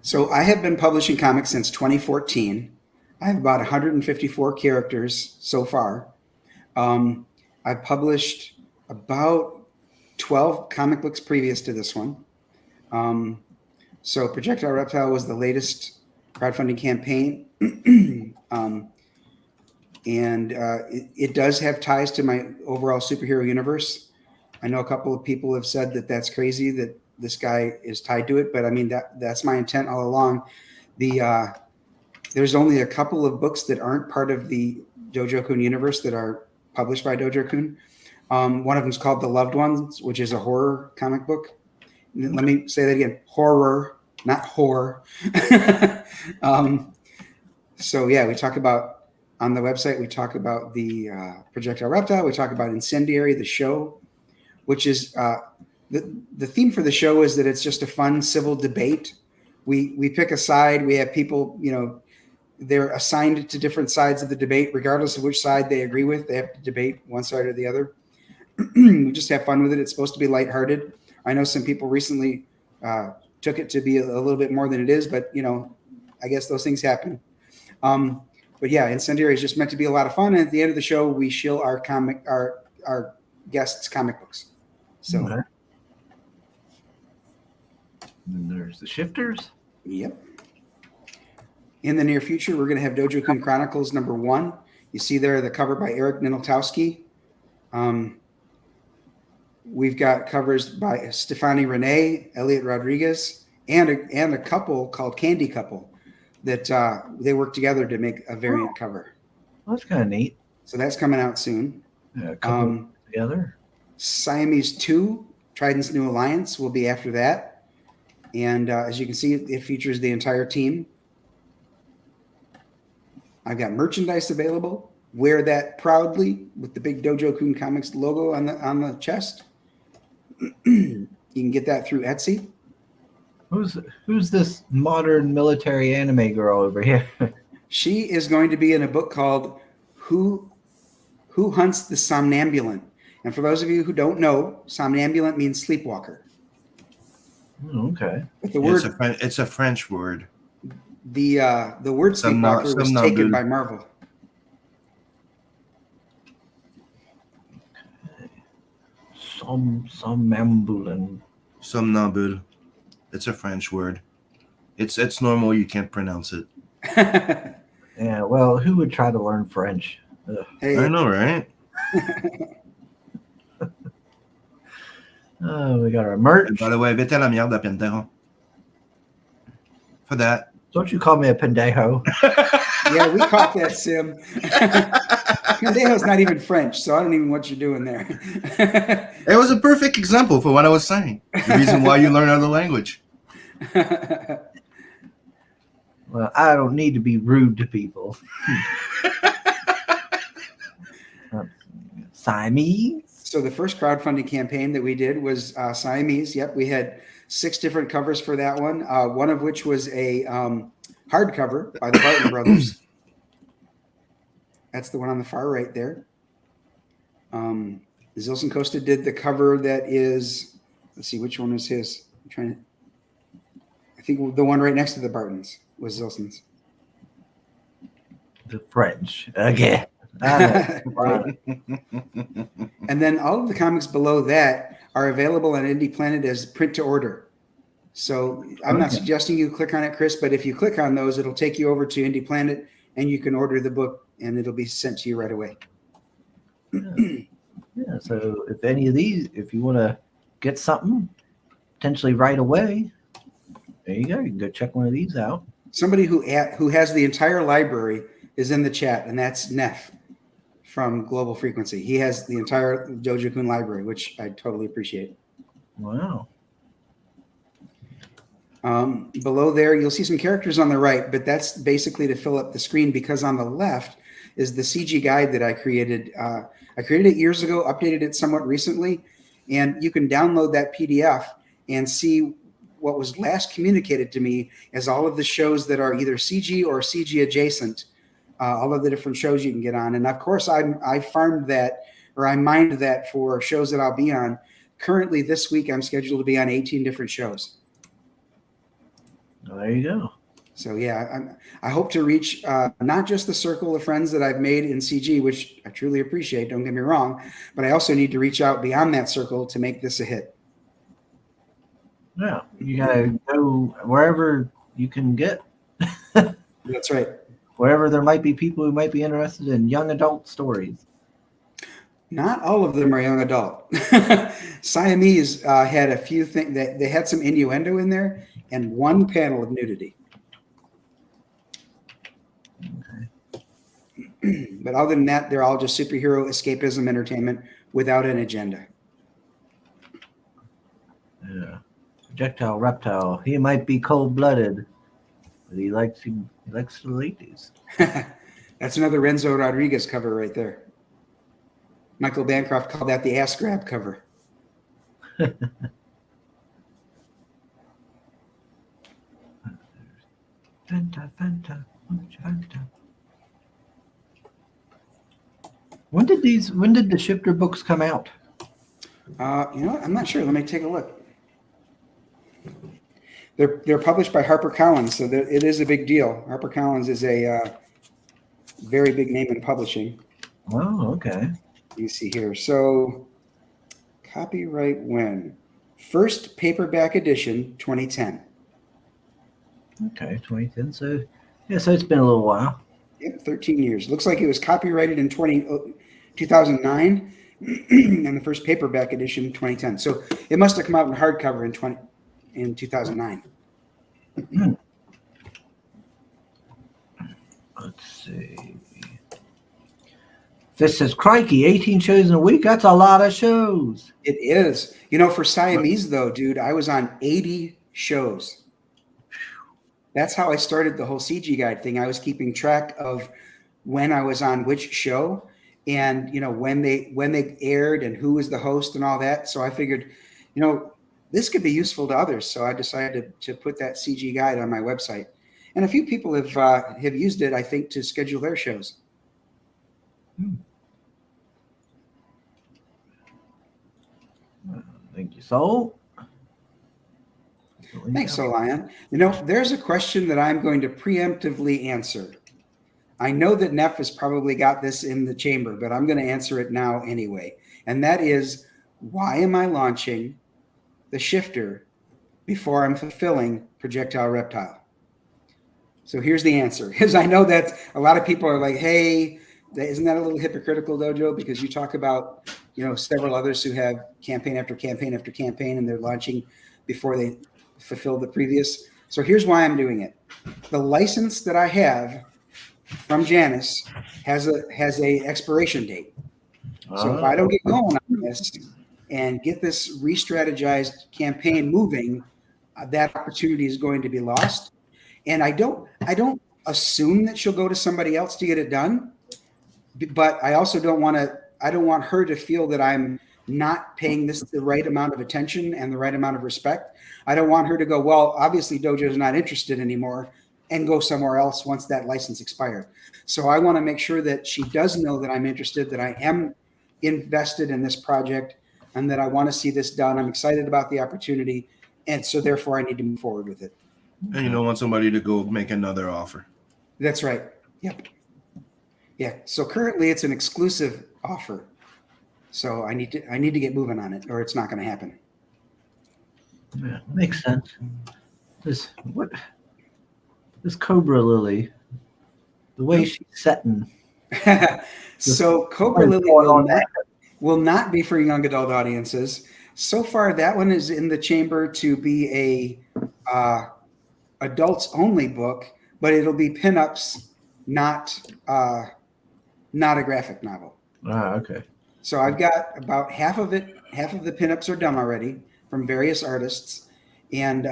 So I have been publishing comics since 2014. I have about 154 characters so far. I've published about 12 comic books previous to this one. So Projectile Reptile was the latest crowdfunding campaign. It does have ties to my overall superhero universe. I know a couple of people have said that that's crazy that this guy is tied to it, but I mean, that's my intent all along. There's only a couple of books that aren't part of the DojoKun universe that are published by DojoKun. One of them is called The Loved Ones, which is a horror comic book. Let me say that again. Horror, not horror. So yeah, we talk about, on the website, we talk about the Projectile Reptile. We talk about Incendiary, the show, which is the theme for the show is that it's just a fun civil debate. We pick a side. We have people, they're assigned to different sides of the debate, regardless of which side they agree with. They have to debate one side or the other. We just have fun with it. It's supposed to be lighthearted. I know some people recently took it to be a little bit more than it is, but I guess those things happen. But yeah, Incendiary is just meant to be a lot of fun. And at the end of the show, we shill our guests' comic books. So, Okay. And there's the Shifters. Yep. In the near future, we're going to have DojoKun Chronicles #1. You see there the cover by Eric Ninotowski. We've got covers by Stefani Renee, Elliot Rodriguez, and a couple called Candy Couple that they work together to make a variant cover. Well, that's kind of neat. So that's coming out soon. Yeah, a couple together. Siamese 2, Trident's New Alliance, will be after that. And as you can see, it features the entire team. I've got merchandise available. Wear that proudly with the big DojoKun Comics logo on the chest. You can get that through Etsy. Who's this modern military anime girl over here? She is going to be in a book called Who Hunts the Somnambulant. And for those of you who don't know, somnambulant means sleepwalker. Okay. But the word It's a French word. the word sleepwalker was taken by Marvel. Somnambulin. Somnambule. It's a French word. It's normal. You can't pronounce it. Yeah, well, who would try to learn French? Hey, I know, right? Oh, we got our merch. And by the way, vete a la mierda, pendejo. For that. Don't you call me a pendejo. yeah, we caught that, Sim. Pendejo's not even French, so I don't even know what you're doing there. It was a perfect example for what I was saying. The reason why you learn another language. Well, I don't need to be rude to people. Siamese? So the first crowdfunding campaign that we did was Siamese. Yep, we had 6 different covers for that one. One of which was a hardcover by the Barton brothers. That's the one on the far right there. Zilson Costa did the cover that is, let's see, which one was his? I think the one right next to the Bartons was Zilson's. The French again. Right. And then all of the comics below that are available on Indie Planet as print to order. So I'm not suggesting you click on it, Chris, but if you click on those, it'll take you over to Indie Planet and you can order the book and it'll be sent to you right away. Yeah, so if any of these, if you want to get something potentially right away, there you go. You can go check one of these out. Somebody who has the entire library is in the chat, and that's Neff from Global Frequency. He has the entire DojoKun library, which I totally appreciate. Wow. Below there, you'll see some characters on the right, but that's basically to fill up the screen, because on the left is the CG guide that I created. I created it years ago, updated it somewhat recently, and you can download that PDF and see what was last communicated to me as all of the shows that are either CG or CG adjacent, all of the different shows you can get on. And of course, I farmed that, or I mined that for shows that I'll be on. Currently, this week, I'm scheduled to be on 18 different shows. Well, there you go. So yeah, I hope to reach not just the circle of friends that I've made in CG, which I truly appreciate, don't get me wrong, but I also need to reach out beyond that circle to make this a hit. Yeah, you gotta go wherever you can get. That's right. Wherever there might be people who might be interested in young adult stories. Not all of them are young adult. Siamese had a few things that they had some innuendo in there, and one panel of nudity. Okay. But other than that, they're all just superhero escapism entertainment without an agenda. Yeah. Projectile reptile. He might be cold-blooded, but he likes the ladies. That's another Renzo Rodriguez cover right there. Michael Bancroft called that the ass grab cover. Fanta. When did the Shifter books come out? You know what? I'm not sure. Let me take a look. They're published by HarperCollins, so it is a big deal. HarperCollins is a very big name in publishing. Oh, okay. You see here. So copyright when? First paperback edition, 2010. Okay, 2010. So it's been a little while. Yep, 13 years. Looks like it was copyrighted in 2009, and the first paperback edition, 2010. So it must have come out in hardcover in 2009. Let's see. This says, crikey, 18 shows in a week? That's a lot of shows. It is. You know, for Siamese, though, dude, I was on 80 shows. That's how I started the whole CG guide thing. I was keeping track of when I was on which show and, you know, when they aired and who was the host and all that. So I figured, you know, this could be useful to others. So I decided to put that CG guide on my website. And a few people have used it, I think, to schedule their shows. Thank you, Soul. Thanks, Solion. You know, there's a question that I'm going to preemptively answer. I know that Neff has probably got this in the chamber, but I'm going to answer it now anyway. And that is, why am I launching the Shifter before I'm fulfilling Projectile Reptile? So here's the answer. Because I know that a lot of people are like, hey, isn't that a little hypocritical, Dojo? Because you talk about, you know, several others who have campaign after campaign after campaign, and they're launching before they fulfill the previous. So here's why I'm doing it. The license that I have from Janus has a expiration date. So if I don't get going on this and get this re-strategized campaign moving, that opportunity is going to be lost. And I don't assume that she'll go to somebody else to get it done, but I also don't want her to feel that I'm not paying this the right amount of attention and the right amount of respect. I don't want her to go, well, obviously Dojo's not interested anymore, and go somewhere else once that license expired. So I want to make sure that she does know that I'm interested, that I am invested in this project, and that I want to see this done. I'm excited about the opportunity, and so therefore I need to move forward with it. And you don't want somebody to go make another offer. That's right. Yep. Yeah. So currently it's an exclusive offer. So I need to get moving on it, or it's not going to happen. Yeah, makes sense. This Cobra Lily, the way she's setting. So Cobra Lily will not be for young adult audiences. So far, that one is in the chamber to be a adults only book, but it'll be pinups, not a graphic novel. Ah, okay. So I've got about half of it. Half of the pinups are done already from various artists, and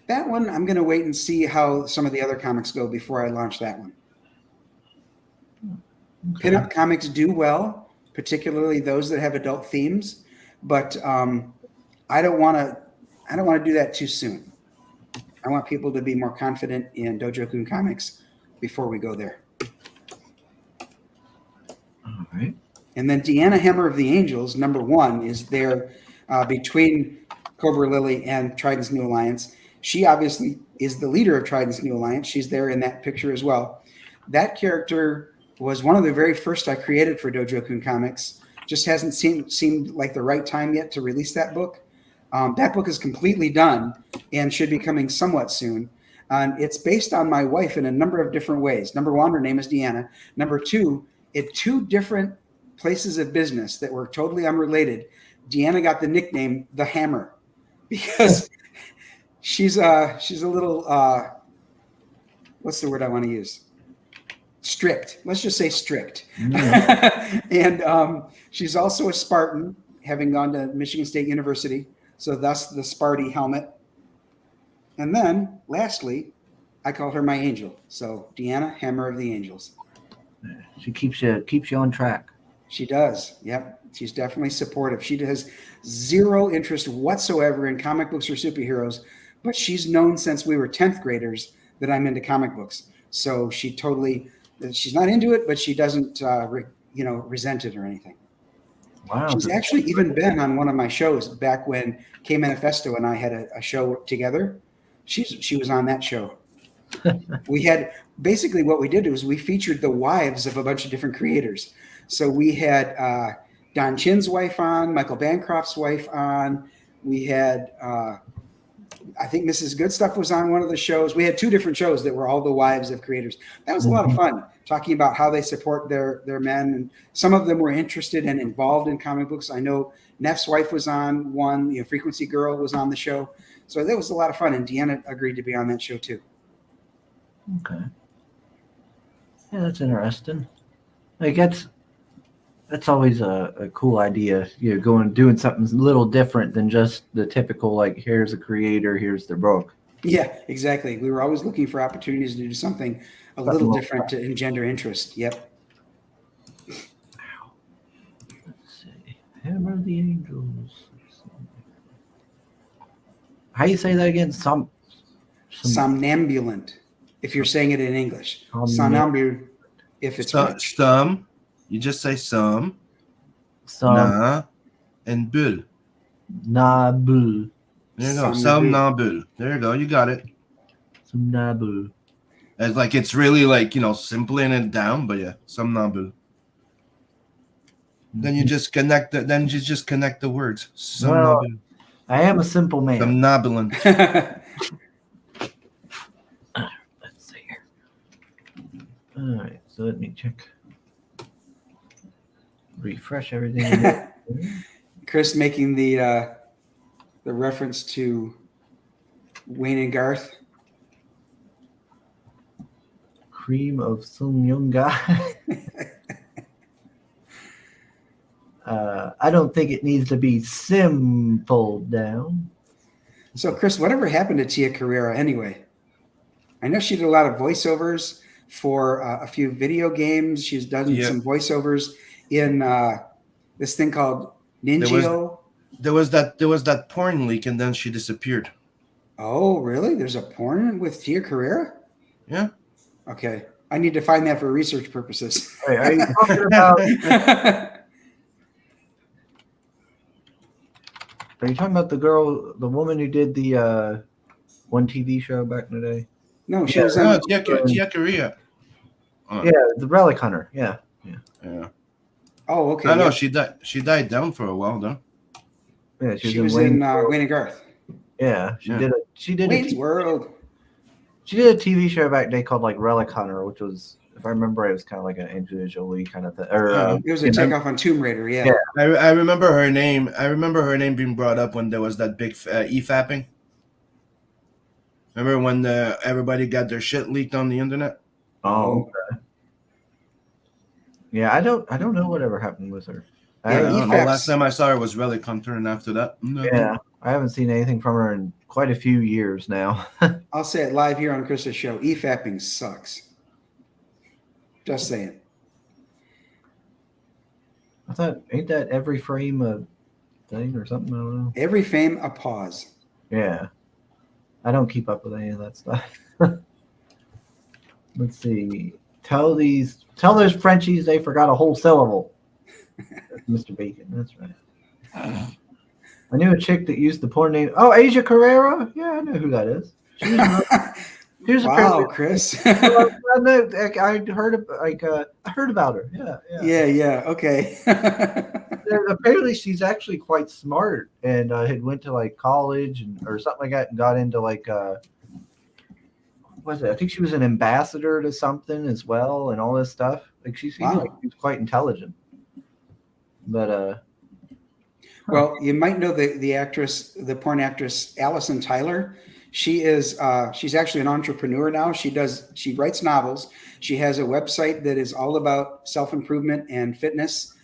That one, I'm going to wait and see how some of the other comics go before I launch that one. Okay. Pinup comics do well, particularly those that have adult themes, but I don't want to do that too soon. I want people to be more confident in DojoKun Comics before we go there. All right. And then Deanna Hammer of the Angels, #1, is there between Cobra Lily and Trident's New Alliance. She obviously is the leader of Trident's New Alliance. She's there in that picture as well. That character was one of the very first I created for DojoKun Comics. Just hasn't seemed like the right time yet to release that book. That book is completely done and should be coming somewhat soon. It's based on my wife in a number of different ways. #1, her name is Deanna. #2, at 2 different places of business that were totally unrelated, Deanna got the nickname The Hammer because she's a little, what's the word I want to use? Strict. Let's just say strict. And she's also a Spartan, having gone to Michigan State University. So thus the Sparty helmet. And then lastly, I call her my angel. So Deanna, Hammer of the Angels. She keeps you on track. She does. Yep. She's definitely supportive. She has zero interest whatsoever in comic books or superheroes, but she's known since we were 10th graders that I'm into comic books. So she's not into it, but she doesn't, resent it or anything. Wow. She's actually even been on one of my shows back when K Manifesto and I had a show together. She was on that show. We had basically what we did was we featured the wives of a bunch of different creators. So we had Don Chin's wife on, Michael Bancroft's wife on. We had, I think Mrs. Good Stuff was on one of the shows. We had 2 different shows that were all the wives of creators. That was a lot of fun, talking about how they support their men. And some of them were interested and involved in comic books. I know Neff's wife was on one. Frequency Girl was on the show. So that was a lot of fun. And Deanna agreed to be on that show too. Okay. Yeah, that's interesting. Like that's always a cool idea. Doing something a little different than just the typical, like, here's a creator, here's their book. Yeah, exactly. We were always looking for opportunities to do something a little different to engender interest. Yep. Let's see. Hammer of the Angels. How you say that again? Somnambulant, if you're saying it in English. Somnambulant, if it's French. Some. You just say some. Na, and bull. Nabul. There you go. Somnambule. There you go. You got it. Somnambule. It's really simpling it down, but yeah, somnambule. Then you just connect the words. Well, I am a simple man. Somnambulant. Let's see here. All right, so let me check. Refresh everything. Chris making the reference to Wayne and Garth. Cream of some young guy. I don't think it needs to be simple down. So, Chris, whatever happened to Tia Carrera anyway? I know she did a lot of voiceovers for a few video games. She's done some voiceovers in this thing called Ninja. There was that porn leak, and then she disappeared. Oh, really? There's a porn with Tia Carrera? Yeah. Okay. I need to find that for research purposes. Wait, are you talking about? Are you talking about the woman who did the one TV show back in the day? No, she was on Tia Carrera. Yeah, the Relic Hunter. Yeah. Oh, okay. No, she died. She died down for a while, though. Yeah, she was in Wayne and Garth. Yeah, she did Wayne's World. She did a TV show back then called like Relic Hunter, which was, if I remember, it was kind of like an Angelina Jolie kind of thing. Or it was a takeoff on Tomb Raider. Yeah. I remember her name. I remember her name being brought up when there was that big e-fapping. Remember when everybody got their shit leaked on the internet? Oh, okay. Yeah, I don't know whatever happened with her. I Yeah, I haven't- don't know. EFAPs. Last time I saw her was Relic Hunter, and after that, no. yeah, I haven't seen anything from her in quite a few years now. I'll say it live here on Chris's show. EFAPing sucks. Just saying. I thought, ain't that every frame a thing or something? I don't know. Every fame a pause. Yeah. I don't keep up with any of that stuff. Let's see. Tell those Frenchies they forgot a whole syllable. Mr. Bacon, that's right. I knew a chick that used the porn name. Oh, Asia Carrera? Yeah, I know who that is. She was Wow, Chris. I know, I heard about her. Yeah. Okay. Apparently, she's actually quite smart and had went to like college or something like that and got into like what was it? I think she was an ambassador to something as well and all this stuff. Like she seemed like she was quite intelligent. But well, you might know the porn actress Allison Tyler. She's actually an entrepreneur now. She writes novels. She has a website that is all about self-improvement and fitness.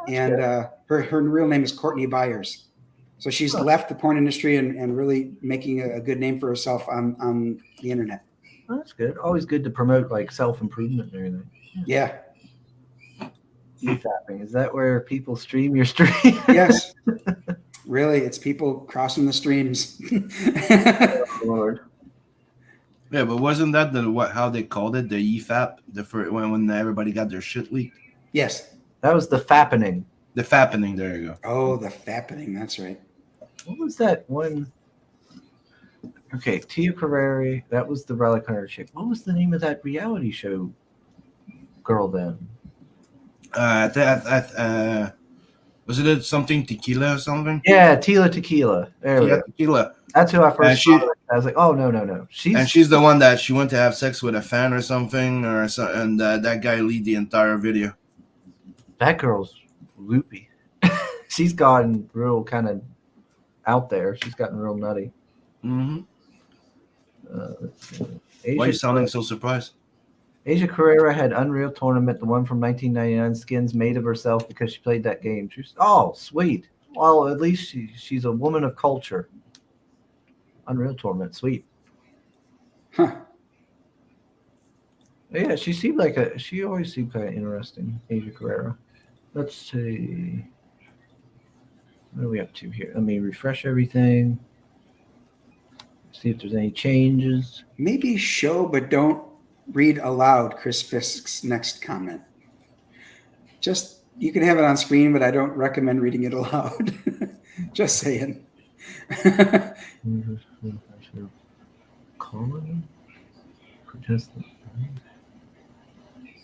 And her real name is Courtney Byers. So she's left the porn industry and really making a good name for herself on the internet. Oh, that's good. Always good to promote like self-improvement and everything. Yeah. EFAPing. Is that where people stream your stream? Yes. Really, it's people crossing the streams. Oh, Lord. Yeah, but wasn't that how they called it, the EFAP, when everybody got their shit leaked? Yes. That was the fappening. The fappening. There you go. Oh, the fappening. That's right. What was that one? Okay, Tia Carrere. That was the Relic Hunter chick. What was the name of that reality show girl then? Was it something tequila or something? Yeah, Tila Tequila. There we go. Tequila. That's who I first she- saw. I was like, oh no. She's the one that she went to have sex with a fan or something, and that guy lead the entire video. That girl's loopy. She's gotten real kind of out there. She's gotten real nutty. Mm-hmm. Let's see. Why are you sounding so surprised? Asia Carrera had Unreal Tournament, the one from 1999, skins made of herself because she played that game. Oh, sweet. Well, at least she's a woman of culture. Unreal Tournament, sweet. Huh. Yeah, she always seemed kind of interesting, Asia Carrera. Let's see. What are we up to here? Let me refresh everything. See if there's any changes. Maybe show, but don't read aloud Chris Fisk's next comment. Just, you can have it on screen, but I don't recommend reading it aloud. Just saying. Colin?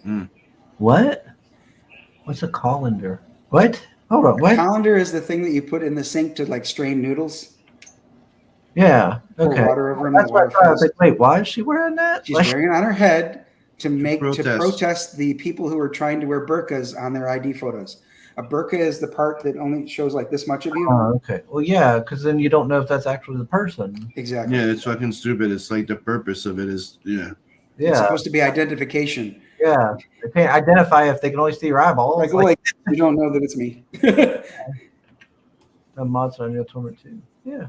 Mm. What? What's a colander? What? Hold on. What? Colander is the thing that you put in the sink to like strain noodles. Yeah. Pour Okay. water over them. That's the what I water thought. I was flows. like, wait, why is she wearing that? She's Like- wearing it on her head to protest. protest the people who are trying to wear burqas on their ID photos. A burqa is the part that only shows like this much of you. Oh, okay. Well, yeah, because then you don't know if that's actually the person. Exactly. Yeah, it's fucking stupid. It's like the purpose of it is, yeah. It's Yeah. supposed to be identification. Yeah. They can't identify if they can only see your eyeballs. I go like, you don't know that it's me. The mods on Unreal Tournament too. Yeah.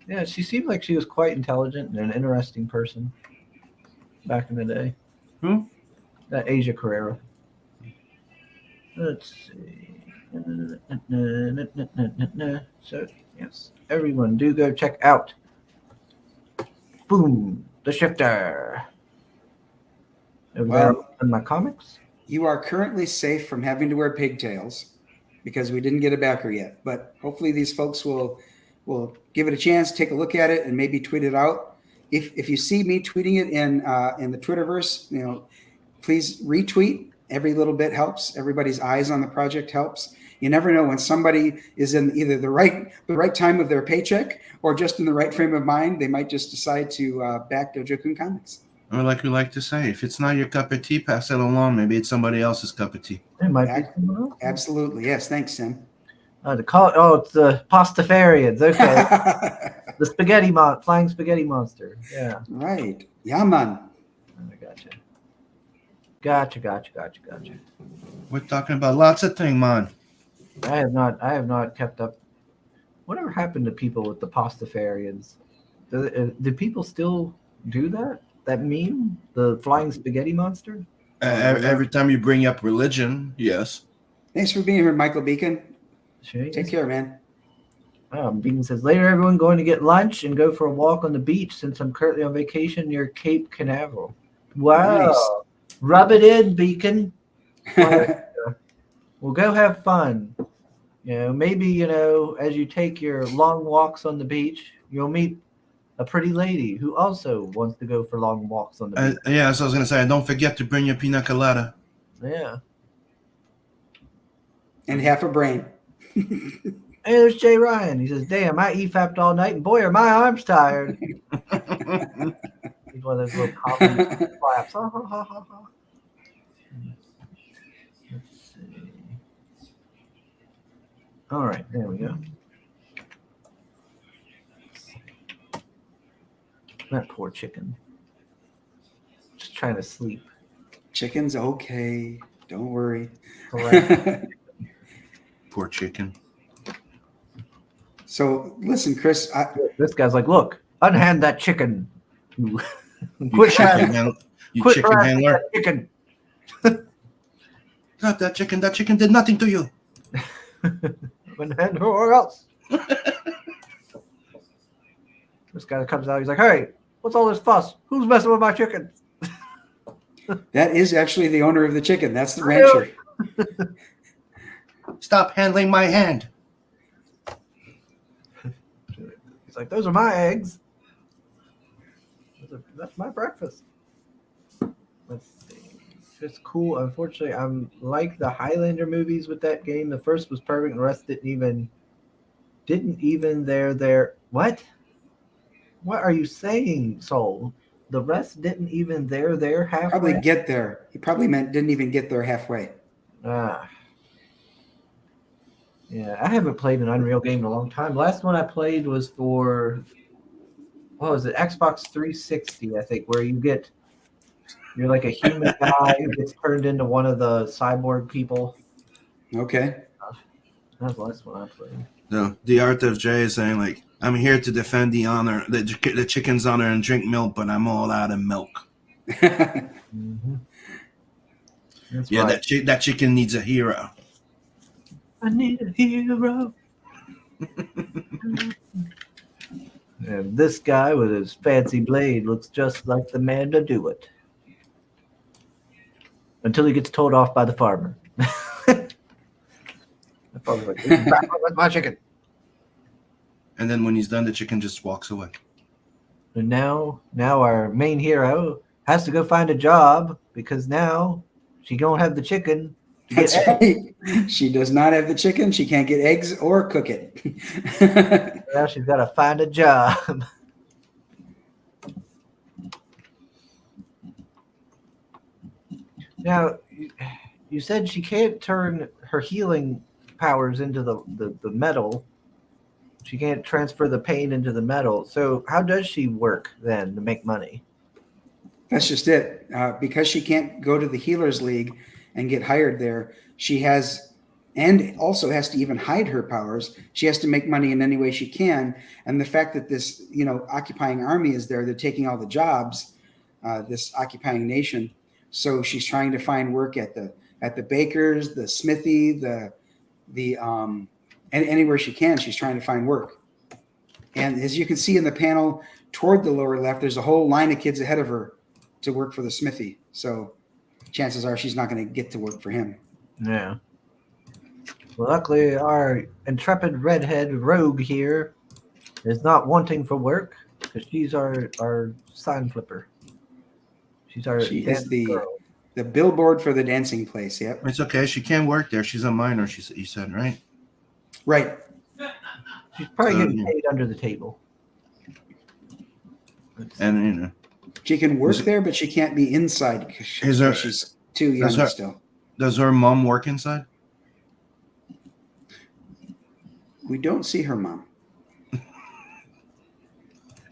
Yeah, she seemed like she was quite intelligent and an interesting person back in the day. Who? That Asia Carrera. Let's see. So, yes, everyone do go check out. Boom, the shifter. Over there in my comics. You are currently safe from having to wear pigtails because we didn't get a backer yet. But hopefully these folks will give it a chance, take a look at it, and maybe tweet it out. If you see me tweeting it in the Twitterverse, please retweet. Every little bit helps. Everybody's eyes on the project helps. You never know when somebody is in either the right time of their paycheck or just in the right frame of mind. They might just decide to back DojoKun Comics. Or like we like to say, if it's not your cup of tea, pass it along. Maybe it's somebody else's cup of tea. It might be someone else. Absolutely. Yes. Thanks, Sam. It's the Pastafarians. Okay. The flying spaghetti monster. Yeah. Right. Yeah, man. I gotcha. Gotcha. We're talking about lots of things, man. I have not kept up. Whatever happened to people with the pastafarians? Do people still do that? That meme, the flying spaghetti monster. Every time you bring up religion, yes. Thanks for being here, Michael Beacon. Sure. Take care, man. Beacon says later, everyone going to get lunch and go for a walk on the beach since I'm currently on vacation near Cape Canaveral. Wow, Nice. Rub it in, Beacon. Well, go have fun. Maybe as you take your long walks on the beach, you'll meet a pretty lady who also wants to go for long walks on the beach. Yeah, so I was gonna say, don't forget to bring your pina colada. Yeah. And half a brain. Hey, there's Jay Ryan. He says, "Damn, I EFAP'd all night, and boy, are my arms tired." He's one of those little comedy claps. Ha, ha, ha, ha, ha. Let's see. All right, there we go. That poor chicken. Just trying to sleep. Chicken's okay. Don't worry. Correct. Poor chicken. So listen, Chris. This guy's like, look, unhand that chicken. You Quit chicken, quit chicken harassing handler. that chicken. Not that chicken. That chicken did nothing to you. Unhand her or else. This guy comes out. He's like, hey, what's all this fuss? Who's messing with my chicken? That is actually the owner of the chicken. That's the rancher. Stop handling my hand. He's like, those are my eggs. That's my breakfast. Let's see. It's cool. Unfortunately, I'm like the Highlander movies with that game. The first was perfect. The rest didn't even there. What? What are you saying, Soul? The rest didn't even there halfway. Probably get there. He probably meant didn't even get there halfway. Yeah, I haven't played an Unreal game in a long time. Last one I played was for, what was it, Xbox 360, I think, where you're like a human guy who gets turned into one of the cyborg people. Okay. That was the last one I played. No, the art of Jay is saying, like, I'm here to defend the honor, the chicken's honor, and drink milk, but I'm all out of milk. Mm-hmm. That's Yeah, right. that chicken needs a hero. I need a hero. And this guy with his fancy blade looks just like the man to do it. Until he gets told off by the farmer. The farmer's like, "Where's my chicken?" And then when he's done, the chicken just walks away. And now our main hero has to go find a job because now she don't have the chicken. That's right. She does not have the chicken. She can't get eggs or cook it. Now she's got to find a job. Now, you said she can't turn her healing powers into the metal. She can't transfer the pain into the metal. So how does she work then to make money? That's just it. Because she can't go to the Healers League and get hired there, she has, and also has to even hide her powers. She has to make money in any way she can. And the fact that this, occupying army is there, they're taking all the jobs, this occupying nation. So she's trying to find work at the bakers, the smithy, and anywhere she can, she's trying to find work. And as you can see in the panel toward the lower left, there's a whole line of kids ahead of her to work for the smithy. So chances are she's not going to get to work for him. Yeah. Well, luckily, our intrepid redhead rogue here is not wanting for work because she's our sign flipper. She is the billboard for the dancing place. Yep. It's okay. She can't work there. She's a minor, you said, right? Right. She's probably getting paid under the table. And, she can work there, but she can't be inside because she's too young still. Does her mom work inside? We don't see her mom.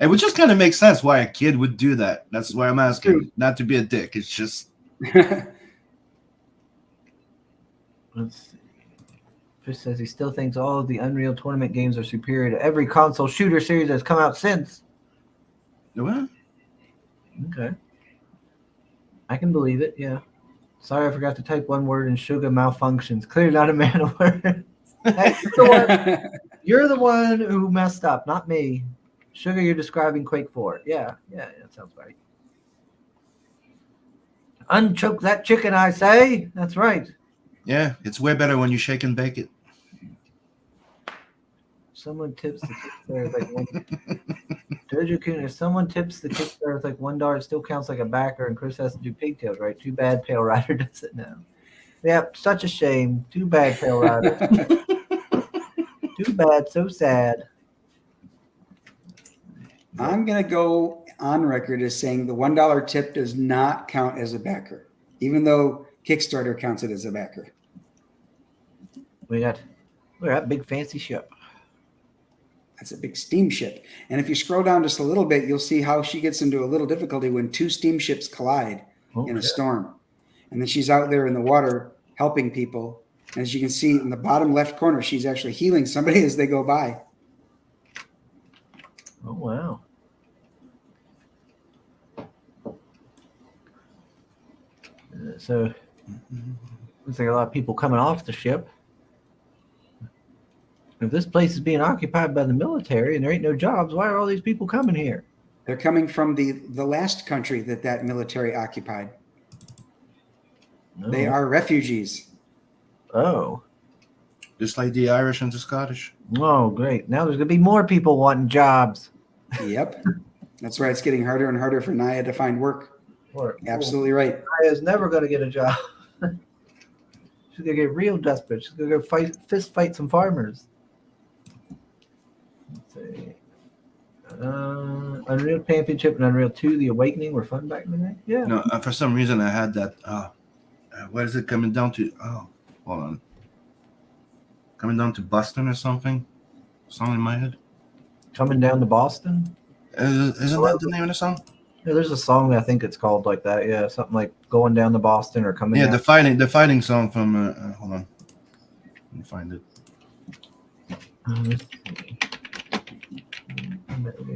It would just kind of make sense why a kid would do that. That's why I'm asking. Not to be a dick. It's just. Let's see. Chris says he still thinks all of the Unreal Tournament games are superior to every console shooter series that's come out since. What? Okay. I can believe it, yeah. Sorry, I forgot to type one word and Sugar malfunctions. Clearly not a man of words. Hey, you're the one who messed up, not me. Sugar, you're describing Quake 4. Yeah, that sounds right. Unchoke that chicken, I say. That's right. Yeah, it's way better when you shake and bake it. Someone tips the Kickstarter like one. DojoKun, if someone tips the Kickstarter like $1, it still counts like a backer, and Chris has to do pigtails, right? Too bad Pale Rider does it now. Yep, such a shame. Too bad, Pale Rider. Too bad, so sad. I'm going to go on record as saying the $1 tip does not count as a backer, even though Kickstarter counts it as a backer. We're at big fancy ship. That's a big steamship. And if you scroll down just a little bit, you'll see how she gets into a little difficulty when two steamships collide in a storm. And then she's out there in the water helping people. And as you can see in the bottom left corner, she's actually healing somebody as they go by. Oh, wow. So, looks like a lot of people coming off the ship. If this place is being occupied by the military and there ain't no jobs, why are all these people coming here? They're coming from the last country that military occupied. Oh. They are refugees. Oh. Just like the Irish and the Scottish. Oh, great. Now there's going to be more people wanting jobs. Yep. That's right. It's getting harder and harder for Naya to find work. Absolutely right. Naya's never going to get a job. She's going to get real desperate. She's going to go fist fight some farmers. Let's see. Unreal Championship and Unreal 2, The Awakening were fun back in the day. Yeah. No, for some reason I had that. What is it coming down to? Oh, hold on. Coming down to Boston or something? Song in my head. Coming down to Boston? Isn't that the name of the song? Yeah, there's a song I think it's called like that. Yeah, something like going down to Boston or coming. Yeah, down. the fighting song from. Hold on, let me find it.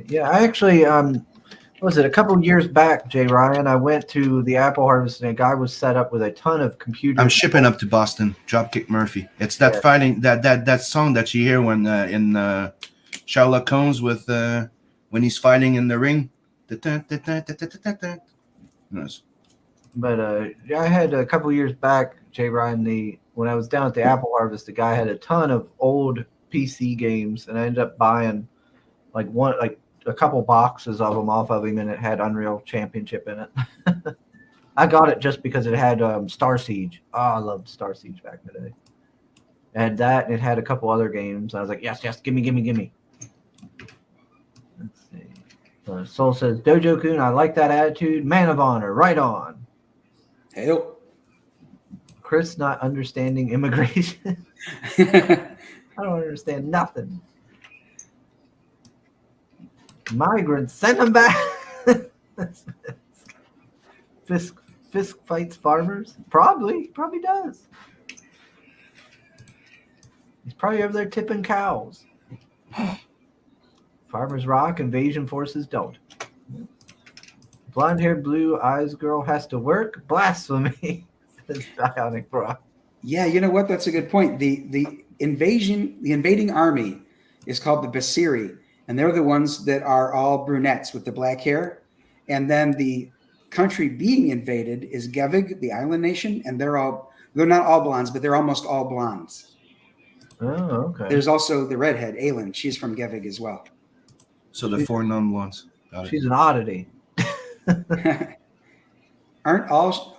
Yeah, I actually what was it a couple of years back, Jay Ryan? I went to the Apple Harvest and a guy was set up with a ton of computers. I'm shipping up to Boston. Dropkick Murphy. It's that fighting that song that you hear when in Sherlock Holmes with when he's fighting in the ring. Yes. But I had a couple of years back, Jay Ryan, when I was down at the Apple Harvest, the guy had a ton of old PC games, and I ended up buying like a couple boxes of them off of him, and it had Unreal Championship in it. I got it just because it had Star Siege. Oh, I loved Star Siege back in the day. It had that, and it had a couple other games. I was like, yes, give me. Let's see. Soul says, DojoKun, I like that attitude. Man of honor, right on. Hey. Chris not understanding immigration. I don't understand nothing. Migrants, send them back. Fisk fights farmers? Probably does. He's probably over there tipping cows. Farmers rock, invasion forces don't. Blonde-haired, blue eyes girl has to work. Blasphemy, says Bionic Bra. Yeah, you know what? That's a good point. The invading army is called the Basiri, and they're the ones that are all brunettes with the black hair. And then the country being invaded is Gevig, the island nation, and they're not all blondes, but they're almost all blondes. Oh, okay. There's also the redhead, Aylin. She's from Gevig as well. So the 4 non-blondes. She's an oddity. Aren't all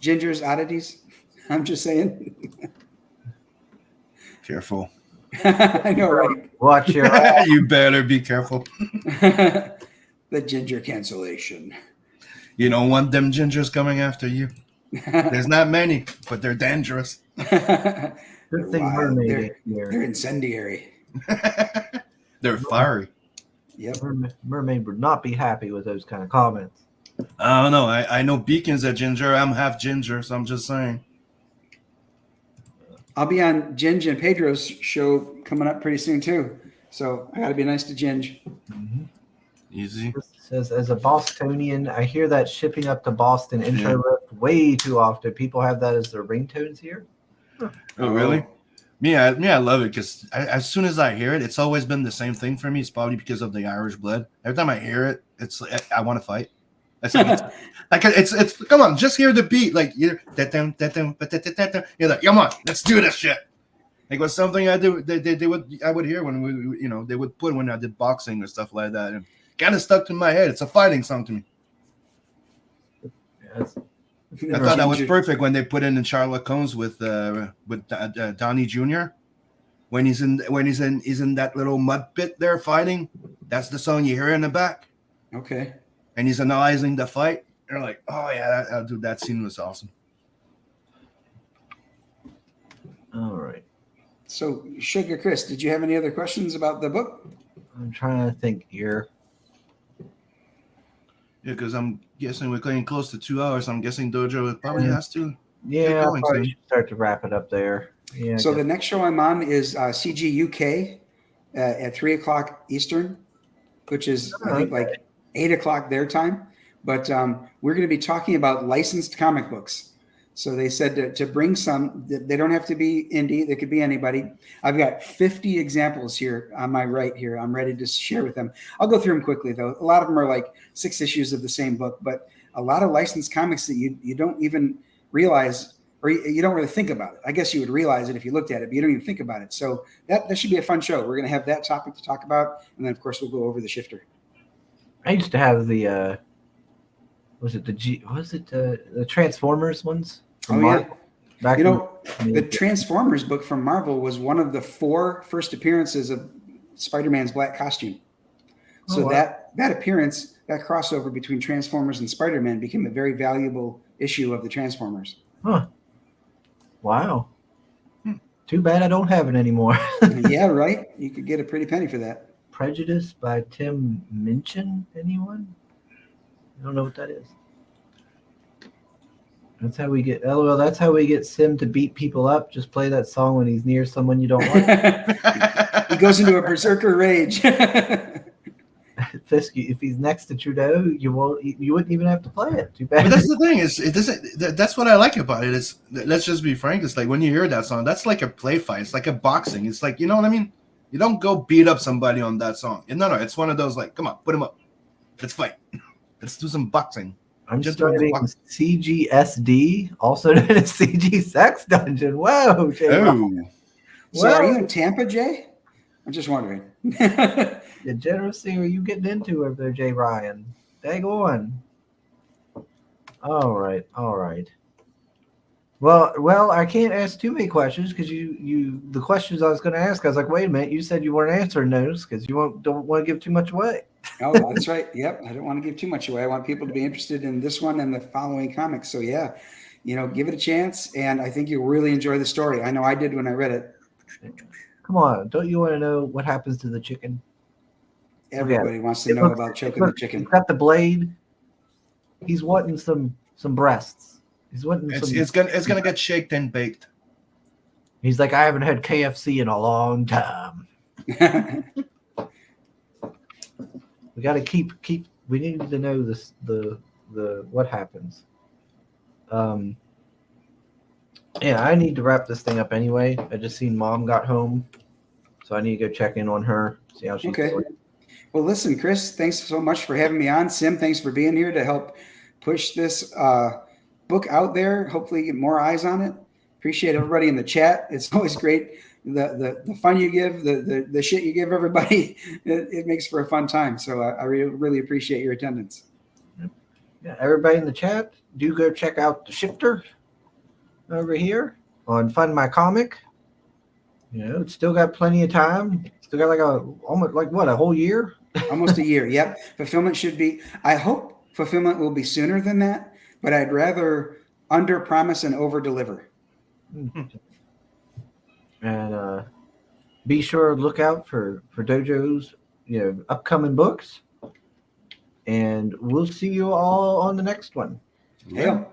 gingers oddities? I'm just saying. Careful. I know, right? Watch your You better be careful. The ginger cancellation. You don't want them gingers coming after you. There's not many, but they're dangerous. Good thing mermaid ain't They're here. incendiary. They're fiery. Yep. Mermaid would not be happy with those kind of comments. I don't know. I know Beacon's a ginger. I'm half ginger, so I'm just saying. I'll be on Ginge and Pedro's show coming up pretty soon too. So I got to be nice to Ginge. Mm-hmm. Easy. It says, as a Bostonian, I hear that shipping up to Boston intro lift way too often. People have that as their ringtones here. Oh, really? Me, I love it because as soon as I hear it, it's always been the same thing for me. It's probably because of the Irish blood. Every time I hear it, it's I want to fight. It's like it's come on, just hear the beat. Like you're like, come on, let's do this shit. Like was something I would hear when we they would put when I did boxing or stuff like that, and kind of stuck to my head. It's a fighting song to me. Yes. I thought that was perfect when they put in Sherlock Holmes with Donnie Jr. When he's in that little mud pit there fighting. That's the song you hear in the back. Okay. And he's analyzing the fight. They're like, oh yeah, dude, that scene was awesome. All right. So, Sugar Chris, did you have any other questions about the book? I'm trying to think here. Yeah, because I'm guessing we're getting close to 2 hours. I'm guessing Dojo probably has to. Yeah, going probably soon. should start to wrap it up there. Yeah. So the next show I'm on is CG UK at 3 o'clock Eastern, which is I think like 8 o'clock their time. But we're going to be talking about licensed comic books. So they said to bring some. They don't have to be indie. They could be anybody. I've got 50 examples here on my right here. I'm ready to share with them. I'll go through them quickly, though. A lot of them are like 6 issues of the same book, but a lot of licensed comics that you don't even realize, or you don't really think about it. I guess you would realize it if you looked at it, but you don't even think about it. So that should be a fun show. We're going to have that topic to talk about, and then, of course, we'll go over the shifter. I used to have the the Transformers ones? Marvel? Back the Transformers book from Marvel was one of the 4 first appearances of Spider-Man's black costume. So that appearance, that crossover between Transformers and Spider-Man became a very valuable issue of the Transformers. Huh. Wow. Too bad I don't have it anymore. Yeah, right? You could get a pretty penny for that. Prejudice by Tim Minchin. Anyone? I don't know what that is. That's how we get. LOL. That's how we get Sim to beat people up. Just play that song when he's near someone you don't like. He goes into a berserker rage. Fisky, if he's next to Trudeau, you wouldn't even have to play it. Too bad. But that's the thing is, it doesn't. That's what I like about it. Is let's just be frank. It's like when you hear that song, that's like a play fight. It's like a boxing. It's like, you know what I mean. You don't go beat up somebody on that song. No, it's one of those like, come on, put him up. Let's fight. Let's do some boxing. I'm just starting CGSD, also known as CG Sex Dungeon. Whoa, Jay. So are you in Tampa, Jay? I'm just wondering. The degeneracy are you getting into over there, Jay Ryan? Dang on. All right. Well, I can't ask too many questions because the questions I was going to ask, I was like, wait a minute, you said you weren't answering those because you don't want to give too much away. Oh, that's right. Yep. I don't want to give too much away. I want people to be interested in this one and the following comics. So yeah, give it a chance. And I think you'll really enjoy the story. I know I did when I read it. Come on. Don't you want to know what happens to the chicken? Everybody wants to know about choking the chicken. He's got the blade. He's wanting some breasts. He's wanting it's gonna get shaked and baked. He's like, I haven't had KFC in a long time. We got to keep. We need to know this. The what happens. Yeah, I need to wrap this thing up anyway. I just seen Mom got home, so I need to go check in on her, see how she's doing. Well, listen, Chris, thanks so much for having me on. Sim, thanks for being here to help push this book out there. Hopefully, get more eyes on it. Appreciate everybody in the chat. It's always great. The fun you give, the shit you give everybody, it makes for a fun time. So I really appreciate your attendance. Yeah, everybody in the chat, do go check out the shifter over here on Fund My Comic. It's still got plenty of time. Still got a whole year? Almost a year. Yep. Fulfillment should be. I hope fulfillment will be sooner than that, but I'd rather under promise and over deliver. And be sure to look out for Dojo's upcoming books. And we'll see you all on the next one. Yeah.